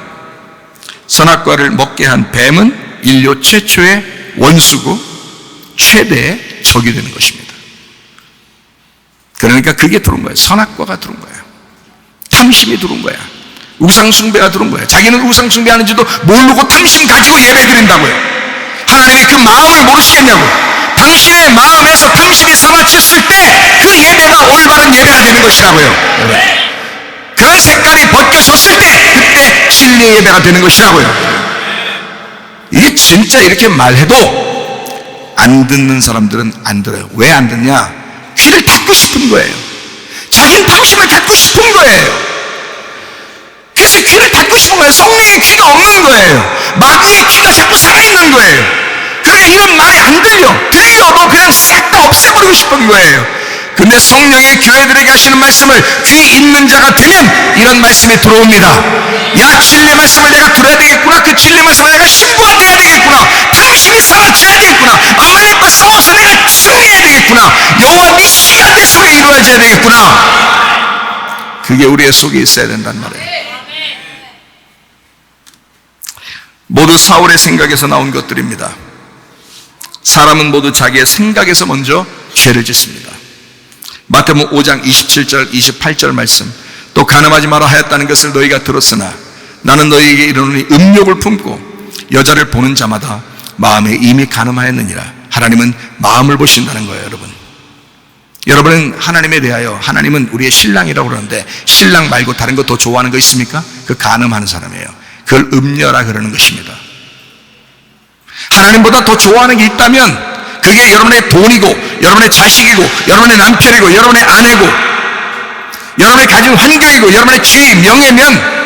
선악과를 먹게 한 뱀은 인류 최초의 원수고 최대의 적이 되는 것입니다. 그러니까 그게 들어온 거예요. 선악과가 들어온 거예요. 탐심이 들어온 거야. 우상숭배가 들어온 거예요. 자기는 우상숭배하는지도 모르고 탐심 가지고 예배 드린다고요. 하나님이 그 마음을 모르시겠냐고. 당신의 마음에서 탐심이 사라졌을 때 그 예배가 올바른 예배가 되는 것이라고요. 그런 색깔이 벗겨졌을 때 그때 진리의 예배가 되는 것이라고요. 이게 진짜 이렇게 말해도 안 듣는 사람들은 안 들어요. 왜 안 듣냐? 귀를 닫고 싶은 거예요. 자기는 탐심을 닫고 싶은 거예요. 그래서 귀를 닫고 싶은 거예요. 성령의 귀가 없는 거예요. 마귀의 귀가 자꾸 살아있는 거예요. 그러니까 이런 말이 안 들려도 그냥 싹 다 없애버리고 싶은 거예요. 근데 성령의 교회들에게 하시는 말씀을 귀 있는 자가 되면 이런 말씀이 들어옵니다. 야, 진리 말씀을 내가 들어야 되겠구나. 그 진리 말씀을 내가 신부가 돼야 되겠구나. 탐심이 사라져야 되겠구나. 아말렉과 싸워서 내가 승리해야 되겠구나. 여호와 니시가 내 속에 이루어져야 되겠구나. 그게 우리의 속에 있어야 된단 말이에요. 모두 사울의 생각에서 나온 것들입니다. 사람은 모두 자기의 생각에서 먼저 죄를 짓습니다. 마태복음 5장 27절 28절 말씀. 또 간음하지 마라 하였다는 것을 너희가 들었으나 나는 너희에게 이르노니 음욕을 품고 여자를 보는 자마다 마음에 이미 간음하였느니라. 하나님은 마음을 보신다는 거예요. 여러분은 하나님에 대하여, 하나님은 우리의 신랑이라고 그러는데 신랑 말고 다른 거 더 좋아하는 거 있습니까? 그 간음하는 사람이에요. 그걸 음녀라 그러는 것입니다. 하나님보다 더 좋아하는 게 있다면 그게 여러분의 돈이고, 여러분의 자식이고, 여러분의 남편이고, 여러분의 아내고, 여러분의 가진 환경이고, 여러분의 지위, 명예면,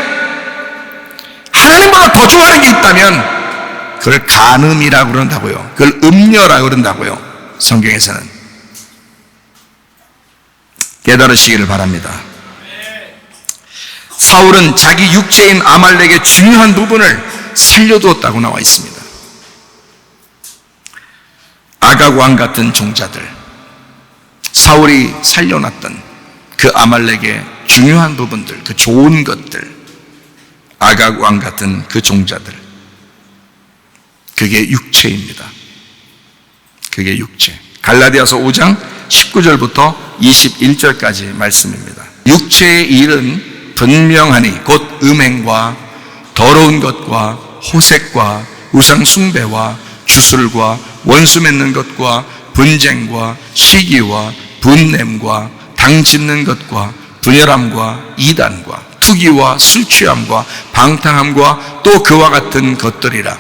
하나님보다 더 좋아하는 게 있다면 그걸 간음이라고 그런다고요. 그걸 음녀라고 그런다고요. 성경에서는. 깨달으시기를 바랍니다. 사울은 자기 육체인 아말렉의 중요한 부분을 살려두었다고 나와 있습니다. 아각 왕 같은 종자들, 사울이 살려놨던 그 아말렉의 중요한 부분들, 그 좋은 것들, 아각 왕 같은 그 종자들, 그게 육체입니다. 그게 육체. 갈라디아서 5장 19절부터 21절까지 말씀입니다. 육체의 일은 분명하니 곧 음행과 더러운 것과 호색과 우상 숭배와 주술과 원수 맺는 것과 분쟁과 시기와 분냄과 당 짓는 것과 분열함과 이단과 투기와 술 취함과 방탕함과 또 그와 같은 것들이라.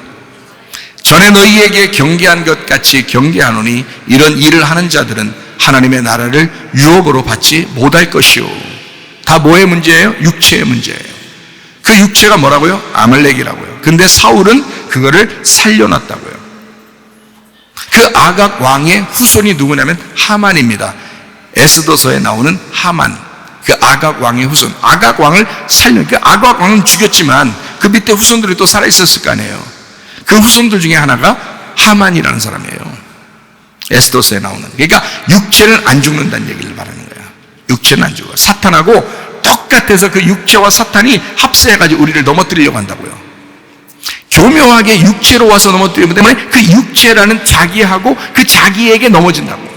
전에 너희에게 경계한 것 같이 경계하노니 이런 일을 하는 자들은 하나님의 나라를 유업으로 받지 못할 것이오. 다 뭐의 문제예요? 육체의 문제예요. 그 육체가 뭐라고요? 아말렉이라고요. 근데 사울은 그거를 살려놨다고요. 그 아각 왕의 후손이 누구냐면 하만입니다. 에스더서에 나오는 하만, 그 아각 왕의 후손. 아각 왕을 그 아각 왕은 죽였지만 그 밑에 후손들이 또 살아있었을 거 아니에요. 그 후손들 중에 하나가 하만이라는 사람이에요. 에스더서에 나오는. 그러니까 육체는 안 죽는다는 얘기를 말하는 거야. 육체는 안 죽어. 사탄하고 똑같아서 그 육체와 사탄이 합세해가지고 우리를 넘어뜨리려고 한다고요. 교묘하게 육체로 와서 넘어뜨리기 때문에 그 육체라는 자기하고 그 자기에게 넘어진다고.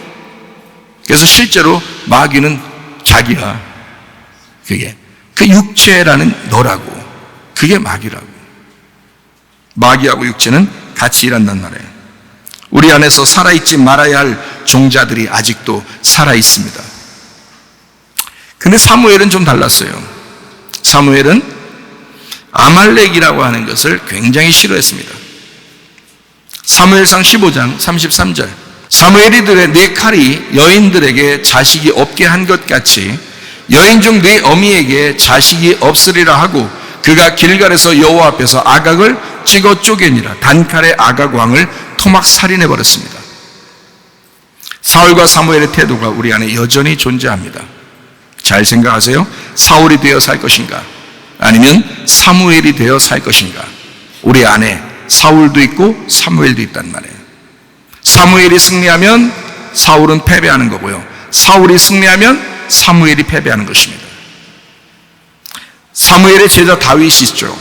그래서 실제로 마귀는 자기야. 그게 그 육체라는 너라고. 그게 마귀라고. 마귀하고 육체는 같이 일한단 말이에요. 우리 안에서 살아있지 말아야 할 종자들이 아직도 살아있습니다. 근데 사무엘은 좀 달랐어요. 사무엘은 아말렉이라고 하는 것을 굉장히 싫어했습니다. 사무엘상 15장 33절, 사무엘이 들에 네 칼이 여인들에게 자식이 없게 한 것 같이 여인 중 네 어미에게 자식이 없으리라 하고 그가 길갈에서 여호와 앞에서 아각을 찍어 쪼개니라. 단칼에 아각 왕을 토막 살인해 버렸습니다. 사울과 사무엘의 태도가 우리 안에 여전히 존재합니다. 잘 생각하세요. 사울이 되어 살 것인가? 아니면 사무엘이 되어 살 것인가? 우리 안에 사울도 있고 사무엘도 있단 말이에요. 사무엘이 승리하면 사울은 패배하는 거고요. 사울이 승리하면 사무엘이 패배하는 것입니다. 사무엘의 제자 다윗이 있죠.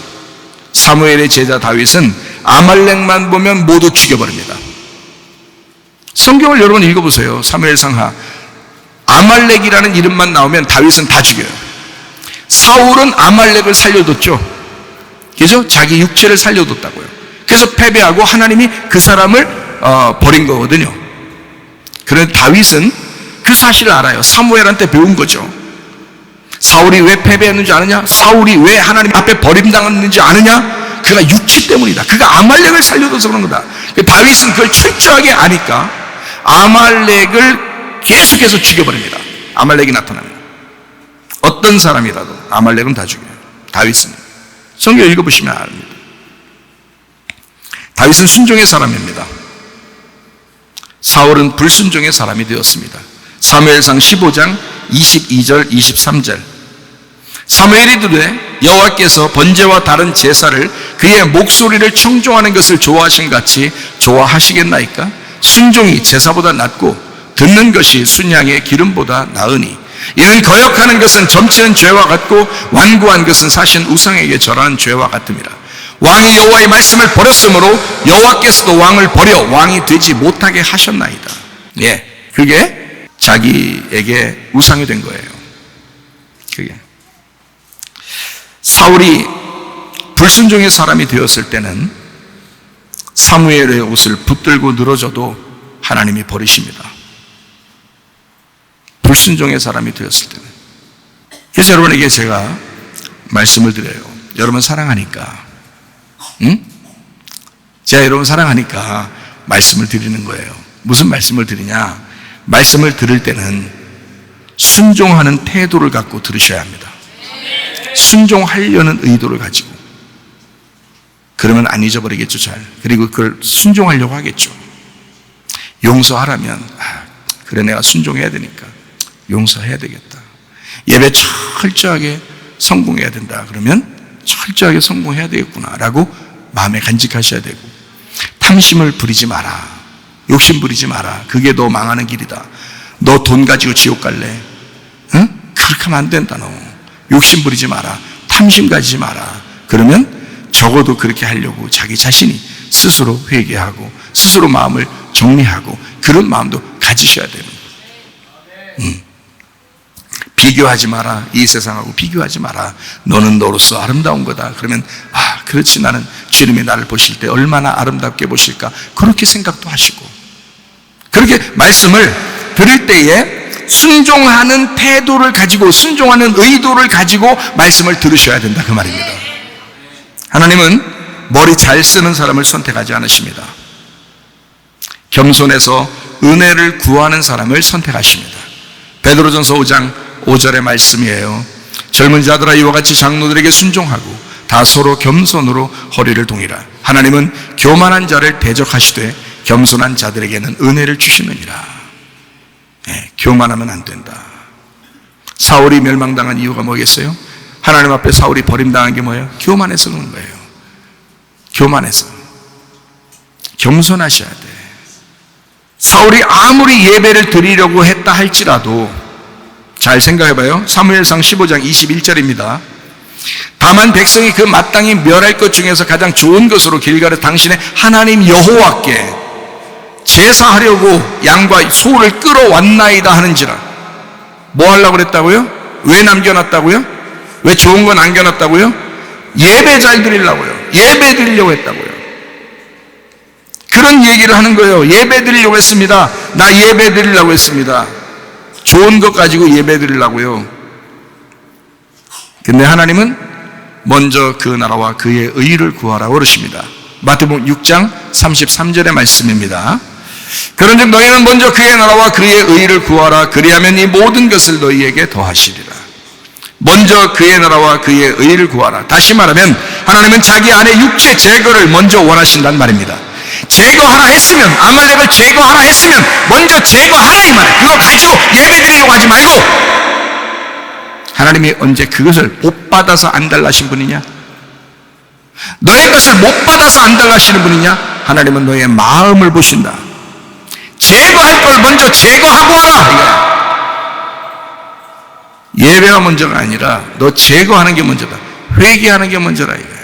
사무엘의 제자 다윗은 아말렉만 보면 모두 죽여버립니다. 성경을 여러분 읽어보세요. 사무엘상하 아말렉이라는 이름만 나오면 다윗은 다 죽여요. 사울은 아말렉을 살려뒀죠. 그죠? 자기 육체를 살려뒀다고요. 그래서 패배하고 하나님이 그 사람을 버린 거거든요. 그런데 다윗은 그 사실을 알아요. 사무엘한테 배운 거죠. 사울이 왜 패배했는지 아느냐? 사울이 왜 하나님 앞에 버림당했는지 아느냐? 그가 육체 때문이다. 그가 아말렉을 살려둬서 그런 거다. 다윗은 그걸 철저하게 아니까 아말렉을 계속해서 죽여버립니다. 아말렉이 나타나면 어떤 사람이라도 아말렉은 다 죽여요. 다윗은 성경 읽어보시면 압니다. 다윗은 순종의 사람입니다. 사울은 불순종의 사람이 되었습니다. 사무엘상 15장 22절 23절, 사무엘이 이르되 여호와께서 번제와 다른 제사를 그의 목소리를 청종하는 것을 좋아하신 같이 좋아하시겠나이까? 순종이 제사보다 낫고 듣는 것이 순양의 기름보다 나으니 이는 거역하는 것은 점치는 죄와 같고 완고한 것은 사신 우상에게 절하는 죄와 같음이라. 왕이 여호와의 말씀을 버렸으므로 여호와께서도 왕을 버려 왕이 되지 못하게 하셨나이다. 예, 그게 자기에게 우상이 된 거예요. 그게 사울이 불순종의 사람이 되었을 때는 사무엘의 옷을 붙들고 늘어져도 하나님이 버리십니다. 불순종의 사람이 되었을 때는. 그래서 여러분에게 제가 말씀을 드려요. 여러분 사랑하니까, 제가 여러분 사랑하니까 말씀을 드리는 거예요. 무슨 말씀을 드리냐? 말씀을 들을 때는 순종하는 태도를 갖고 들으셔야 합니다. 순종하려는 의도를 가지고. 그러면 안 잊어버리겠죠, 잘. 그리고 그걸 순종하려고 하겠죠. 용서하라면, 그래, 내가 순종해야 되니까 용서해야 되겠다. 예배 철저하게 성공해야 된다. 그러면 철저하게 성공해야 되겠구나 라고 마음에 간직하셔야 되고, 탐심을 부리지 마라, 욕심 부리지 마라, 그게 너 망하는 길이다. 너 돈 가지고 지옥 갈래? 응? 그렇게 하면 안 된다. 너 욕심 부리지 마라, 탐심 가지지 마라. 그러면 적어도 그렇게 하려고 자기 자신이 스스로 회개하고 스스로 마음을 정리하고 그런 마음도 가지셔야 돼요. 비교하지 마라. 이 세상하고 비교하지 마라. 너는 너로서 아름다운 거다. 그러면 그렇지, 나는 주님이 나를 보실 때 얼마나 아름답게 보실까, 그렇게 생각도 하시고, 그렇게 말씀을 들을 때에 순종하는 태도를 가지고, 순종하는 의도를 가지고 말씀을 들으셔야 된다, 그 말입니다. 하나님은 머리 잘 쓰는 사람을 선택하지 않으십니다. 겸손해서 은혜를 구하는 사람을 선택하십니다. 베드로전서 5장 5절의 말씀이에요. 젊은 자들아 이와 같이 장로들에게 순종하고 다 서로 겸손으로 허리를 동이라. 하나님은 교만한 자를 대적하시되 겸손한 자들에게는 은혜를 주시느니라. 교만하면 안 된다. 사울이 멸망당한 이유가 뭐겠어요? 하나님 앞에 사울이 버림당한 게 뭐예요? 교만해서 그런 거예요. 교만해서. 겸손하셔야 돼. 사울이 아무리 예배를 드리려고 했다 할지라도, 잘 생각해봐요. 사무엘상 15장 21절입니다. 다만 백성이 그 마땅히 멸할 것 중에서 가장 좋은 것으로 길갈에 당신의 하나님 여호와께 제사하려고 양과 소를 끌어왔나이다 하는지라. 뭐 하려고 그랬다고요? 왜 남겨놨다고요? 왜 좋은 건 남겨놨다고요? 예배 잘 드리려고요. 예배 드리려고 했다고요. 그런 얘기를 하는 거예요. 예배 드리려고 했습니다. 나 예배 드리려고 했습니다. 좋은 것 가지고 예배 드리려고요. 근데 하나님은 먼저 그 나라와 그의 의를 구하라고 그러십니다. 마태복음 6장 33절의 말씀입니다. 그런즉 너희는 먼저 그의 나라와 그의 의를 구하라. 그리하면 이 모든 것을 너희에게 더하시리라. 먼저 그의 나라와 그의 의를 구하라. 다시 말하면 하나님은 자기 안에 육체 제거를 먼저 원하신단 말입니다. 제거하라 했으면, 아말렉을 제거하라 했으면 먼저 제거하라 이 말이에요. 그거 가지고 예배드리려고 하지 말고. 하나님이 언제 그것을 못 받아서 안달나신 분이냐? 너의 것을 못 받아서 안달나시는 분이냐? 하나님은 너의 마음을 보신다. 제거할 걸 먼저 제거하고 와라. 예배가 먼저가 아니라 너 제거하는 게 먼저다. 회개하는 게 먼저라 이거야.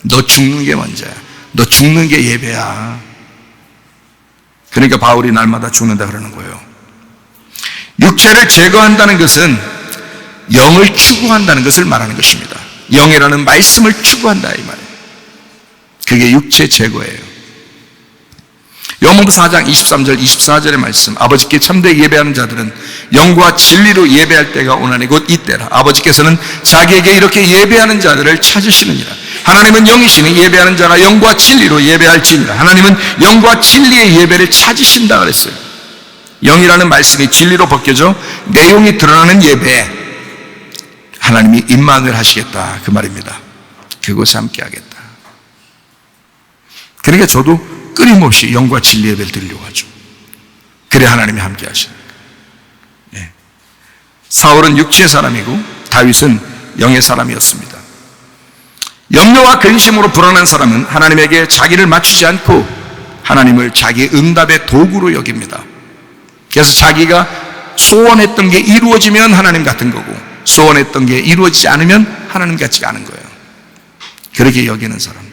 너 죽는 게 먼저야. 너 죽는 게 예배야. 그러니까 바울이 날마다 죽는다 그러는 거예요. 육체를 제거한다는 것은 영을 추구한다는 것을 말하는 것입니다. 영이라는 말씀을 추구한다 이 말이에요. 그게 육체 제거예요. 요한복음 4장 23절 24절의 말씀, 아버지께 참되게 예배하는 자들은 영과 진리로 예배할 때가 오나니 곧 이때라. 아버지께서는 자기에게 이렇게 예배하는 자들을 찾으시느니라. 하나님은 영이시니 예배하는 자가 영과 진리로 예배할지니라. 하나님은 영과 진리의 예배를 찾으신다 그랬어요. 영이라는 말씀이 진리로 벗겨져 내용이 드러나는 예배, 하나님이 임만을 하시겠다 그 말입니다. 그곳에 함께 하겠다. 그러니까 저도 끊임없이 영과 진리 예배를 드리려고 하죠. 그래 하나님이 함께 하시는 거예요. 사울은 육체의 사람이고 다윗은 영의 사람이었습니다. 염려와 근심으로 불안한 사람은 하나님에게 자기를 맞추지 않고 하나님을 자기의 응답의 도구로 여깁니다. 그래서 자기가 소원했던 게 이루어지면 하나님 같은 거고 소원했던 게 이루어지지 않으면 하나님 같지가 않은 거예요. 그렇게 여기는 사람들.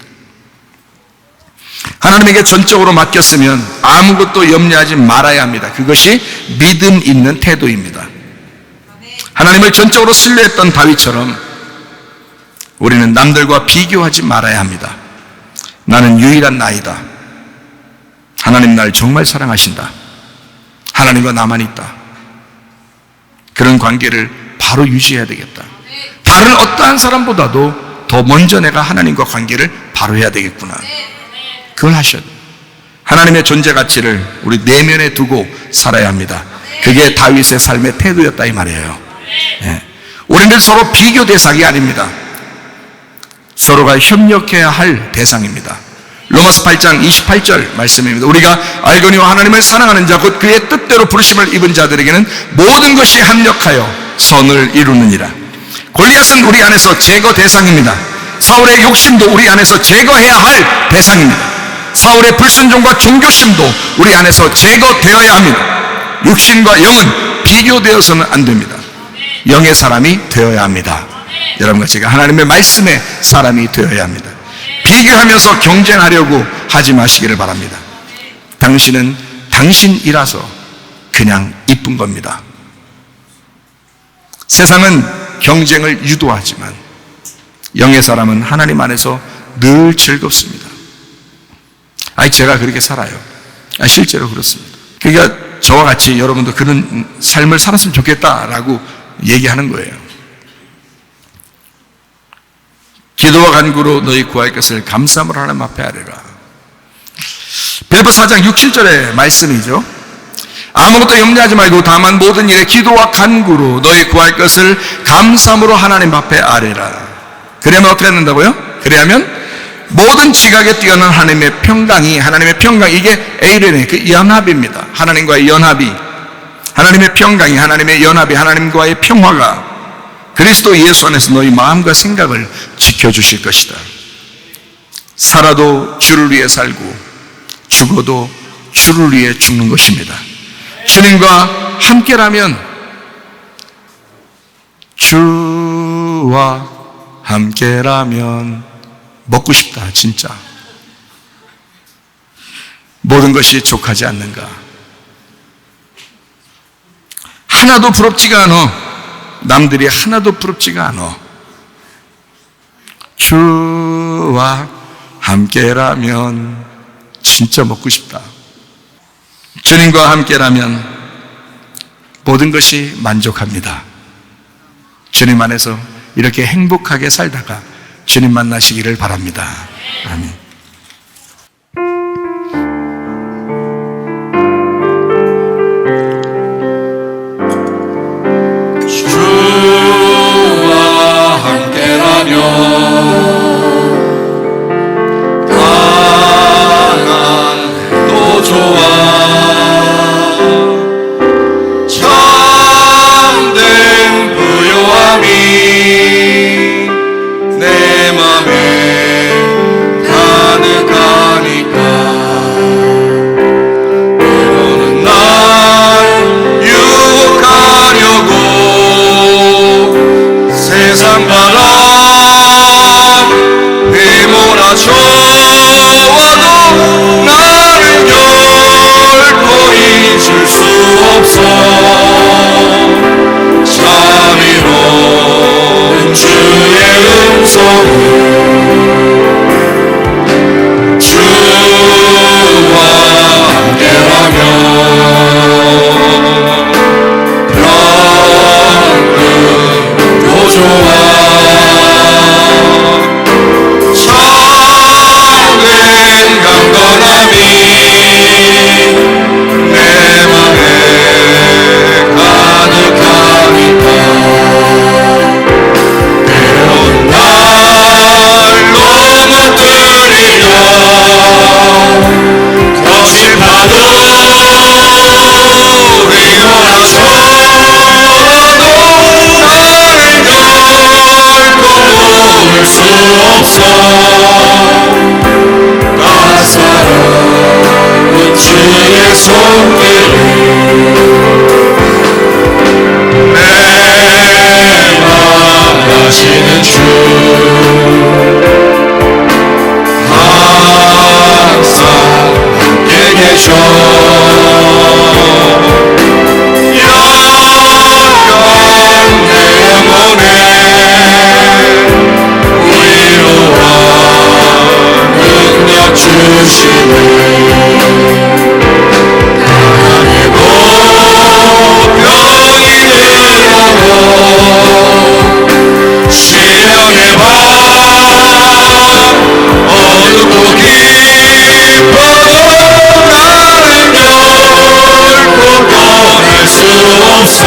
하나님에게 전적으로 맡겼으면 아무것도 염려하지 말아야 합니다. 그것이 믿음 있는 태도입니다. 하나님을 전적으로 신뢰했던 다윗처럼 우리는 남들과 비교하지 말아야 합니다. 나는 유일한 나이다. 하나님 날 정말 사랑하신다. 하나님과 나만 있다. 그런 관계를 바로 유지해야 되겠다. 다른 어떠한 사람보다도 더 먼저 내가 하나님과 관계를 바로 해야 되겠구나. 그걸 하셔야 돼요. 하나님의 존재 가치를 우리 내면에 두고 살아야 합니다. 그게 다윗의 삶의 태도였다 이 말이에요. 우리는 서로 비교 대상이 아닙니다. 서로가 협력해야 할 대상입니다. 로마서 8장 28절 말씀입니다. 우리가 알거니와 하나님을 사랑하는 자 곧 그의 뜻대로 부르심을 입은 자들에게는 모든 것이 합력하여 선을 이루느니라. 골리앗은 우리 안에서 제거 대상입니다. 사울의 욕심도 우리 안에서 제거해야 할 대상입니다. 사울의 불순종과 종교심도 우리 안에서 제거되어야 합니다. 육신과 영은 비교되어서는 안 됩니다. 영의 사람이 되어야 합니다. 여러분과 제가 하나님의 말씀의 사람이 되어야 합니다. 비교하면서 경쟁하려고 하지 마시기를 바랍니다. 당신은 당신이라서 그냥 이쁜 겁니다. 세상은 경쟁을 유도하지만 영의 사람은 하나님 안에서 늘 즐겁습니다. 제가 그렇게 살아요. 실제로 그렇습니다. 그러니까 저와 같이 여러분도 그런 삶을 살았으면 좋겠다라고 얘기하는 거예요. 기도와 간구로 너희 구할 것을 감사함으로 하나님 앞에 아뢰라. 빌립보 4장 6, 7절의 말씀이죠. 아무것도 염려하지 말고 다만 모든 일에 기도와 간구로 너희 구할 것을 감사함으로 하나님 앞에 아뢰라. 그러면 어떻게 된다고요? 그래야면 모든 지각에 뛰어난 하나님의 평강이, 하나님의 평강, 이게 에이렌의 그 연합입니다. 하나님과의 연합이, 하나님의 평강이, 하나님의 연합이, 하나님과의 평화가 그리스도 예수 안에서 너희 마음과 생각을 지켜주실 것이다. 살아도 주를 위해 살고 죽어도 주를 위해 죽는 것입니다. 주님과 함께라면, 주와 함께라면 먹고 싶다 진짜. 모든 것이 족하지 않는가. 하나도 부럽지가 않아. 남들이 하나도 부럽지가 않아. 주와 함께라면 진짜 먹고 싶다. 주님과 함께라면 모든 것이 만족합니다. 주님 안에서 이렇게 행복하게 살다가 주님 만나시기를 바랍니다. 아멘. 주와 함께라면 가난해도 좋아 참된 부요함이 내 맘에 가득하니까 때로는 날 유혹하려고 세상 바람 휘몰아쳐와도 나는 결코 잊을 수 없어 자비로운 주의 음성을 주와 함께라면 평등도 좋아 참된 강건함이 내 맘에 가득하니까 때론 날 넘어뜨리려 거친 파도 휘몰아쳐도 나는 결코 모을 수 없어 따사로운 주의 손길을 내 맘 아시는 주 항상 함께 계셔 영원 내 영혼에 위로와 능력 주시네 가난해도 병이 들어도 시련의 밤 어둡고 깊어도 나는 결코 떠날 수 없어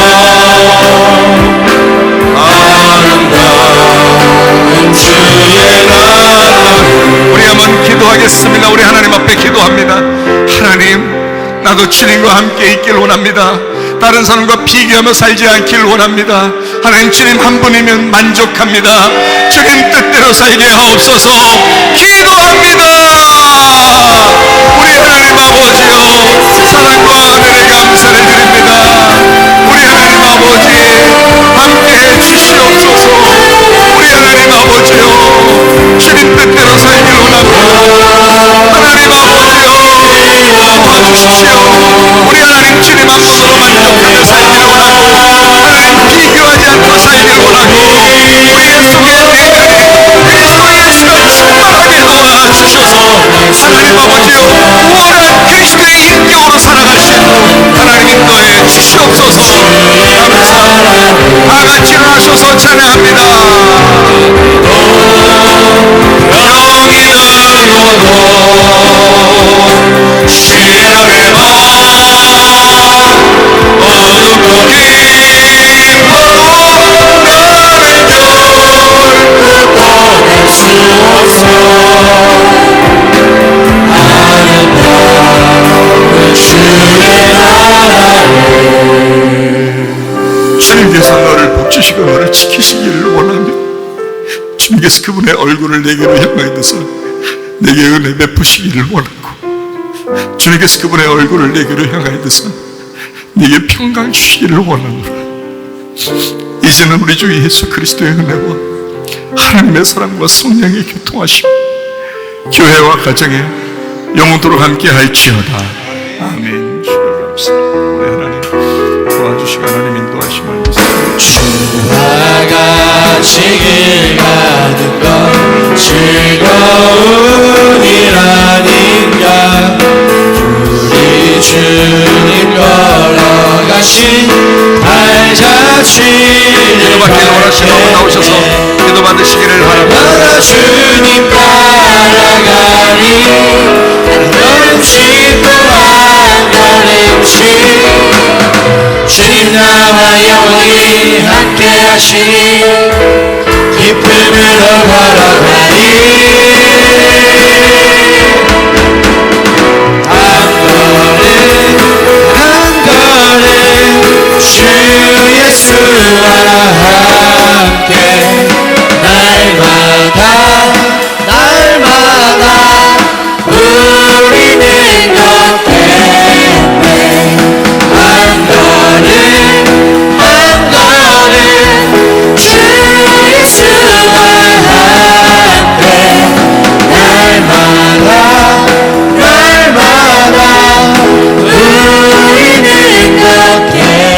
아름다운 주의 나라를 우리 한번 기도하겠습니다. 우리 하나님 앞에 기도합니다. 하나님, 나도 주님과 함께 있길 원합니다. 다른 사람과 비교하며 살지 않길 원합니다. 하나님, 주님 한 분이면 만족합니다. 주님 뜻대로 살게 하옵소서. 기도합니다. 우리 하나님 아버지요, 사랑과 은혜를 감사를 드립니다. 우리 하나님 아버지 함께해 주시옵소서. 우리 하나님 아버지요, 주님 뜻대로 살길 원합니다. 하나님 아버지요, 도와주십시오. 우리 하나님 주님 한 분으로 만족하며 살기를 원하고 하나님 비교하지 않고 살기를 원하고 우리의 속에 내면이 그리스도 예수가 충만하게 도와주셔서 하나님 아버지요, 우월한 그리스도의 인격으로 살아갈 수 있도록 하나님 인도해 주시옵소서. 감사합니다. 다같이 일어나셔서 찬양합니다. 병이 들어도 시련의 밤 어둡고 깊어도 나는 결코 떠날 수 없어 아름다운 주의 나라를 주님께서 너를 복주시고 너를 지키시기를 원하며 주님께서 그분의 얼굴을 내게로 향하여서 내게 은혜 베푸시기를 원하고 주님께서 그분의 얼굴을 내게로 향하여서 내게 평강 주시기를 원하노라. 이제는 우리 주 예수 그리스도의 은혜와 하나님의 사랑과 성령의 교통하심 교회와 가정에 영원토록 함께 할지어다. 아멘. 주를 감사합니다. 우리 하나님 도와주시고 하나님 인도하심을 주와 같이 길 가는 건 즐거운 일 아닌가 우리 주님 걸어가신 알자 기도받기를 원하시는 분 나오셔서 기도 받으시기를 바랍니다. 너가 주님 따라가니 한 걸음씩 또 한 걸음씩 주님 나와 영원히 함께 하시니 기쁨으로 걸어가니 한 걸음 주 예수와 함께 날마다 우리는 걷겠네 한 걸음 주 예수와 함께 날마다 우리는 걷겠네.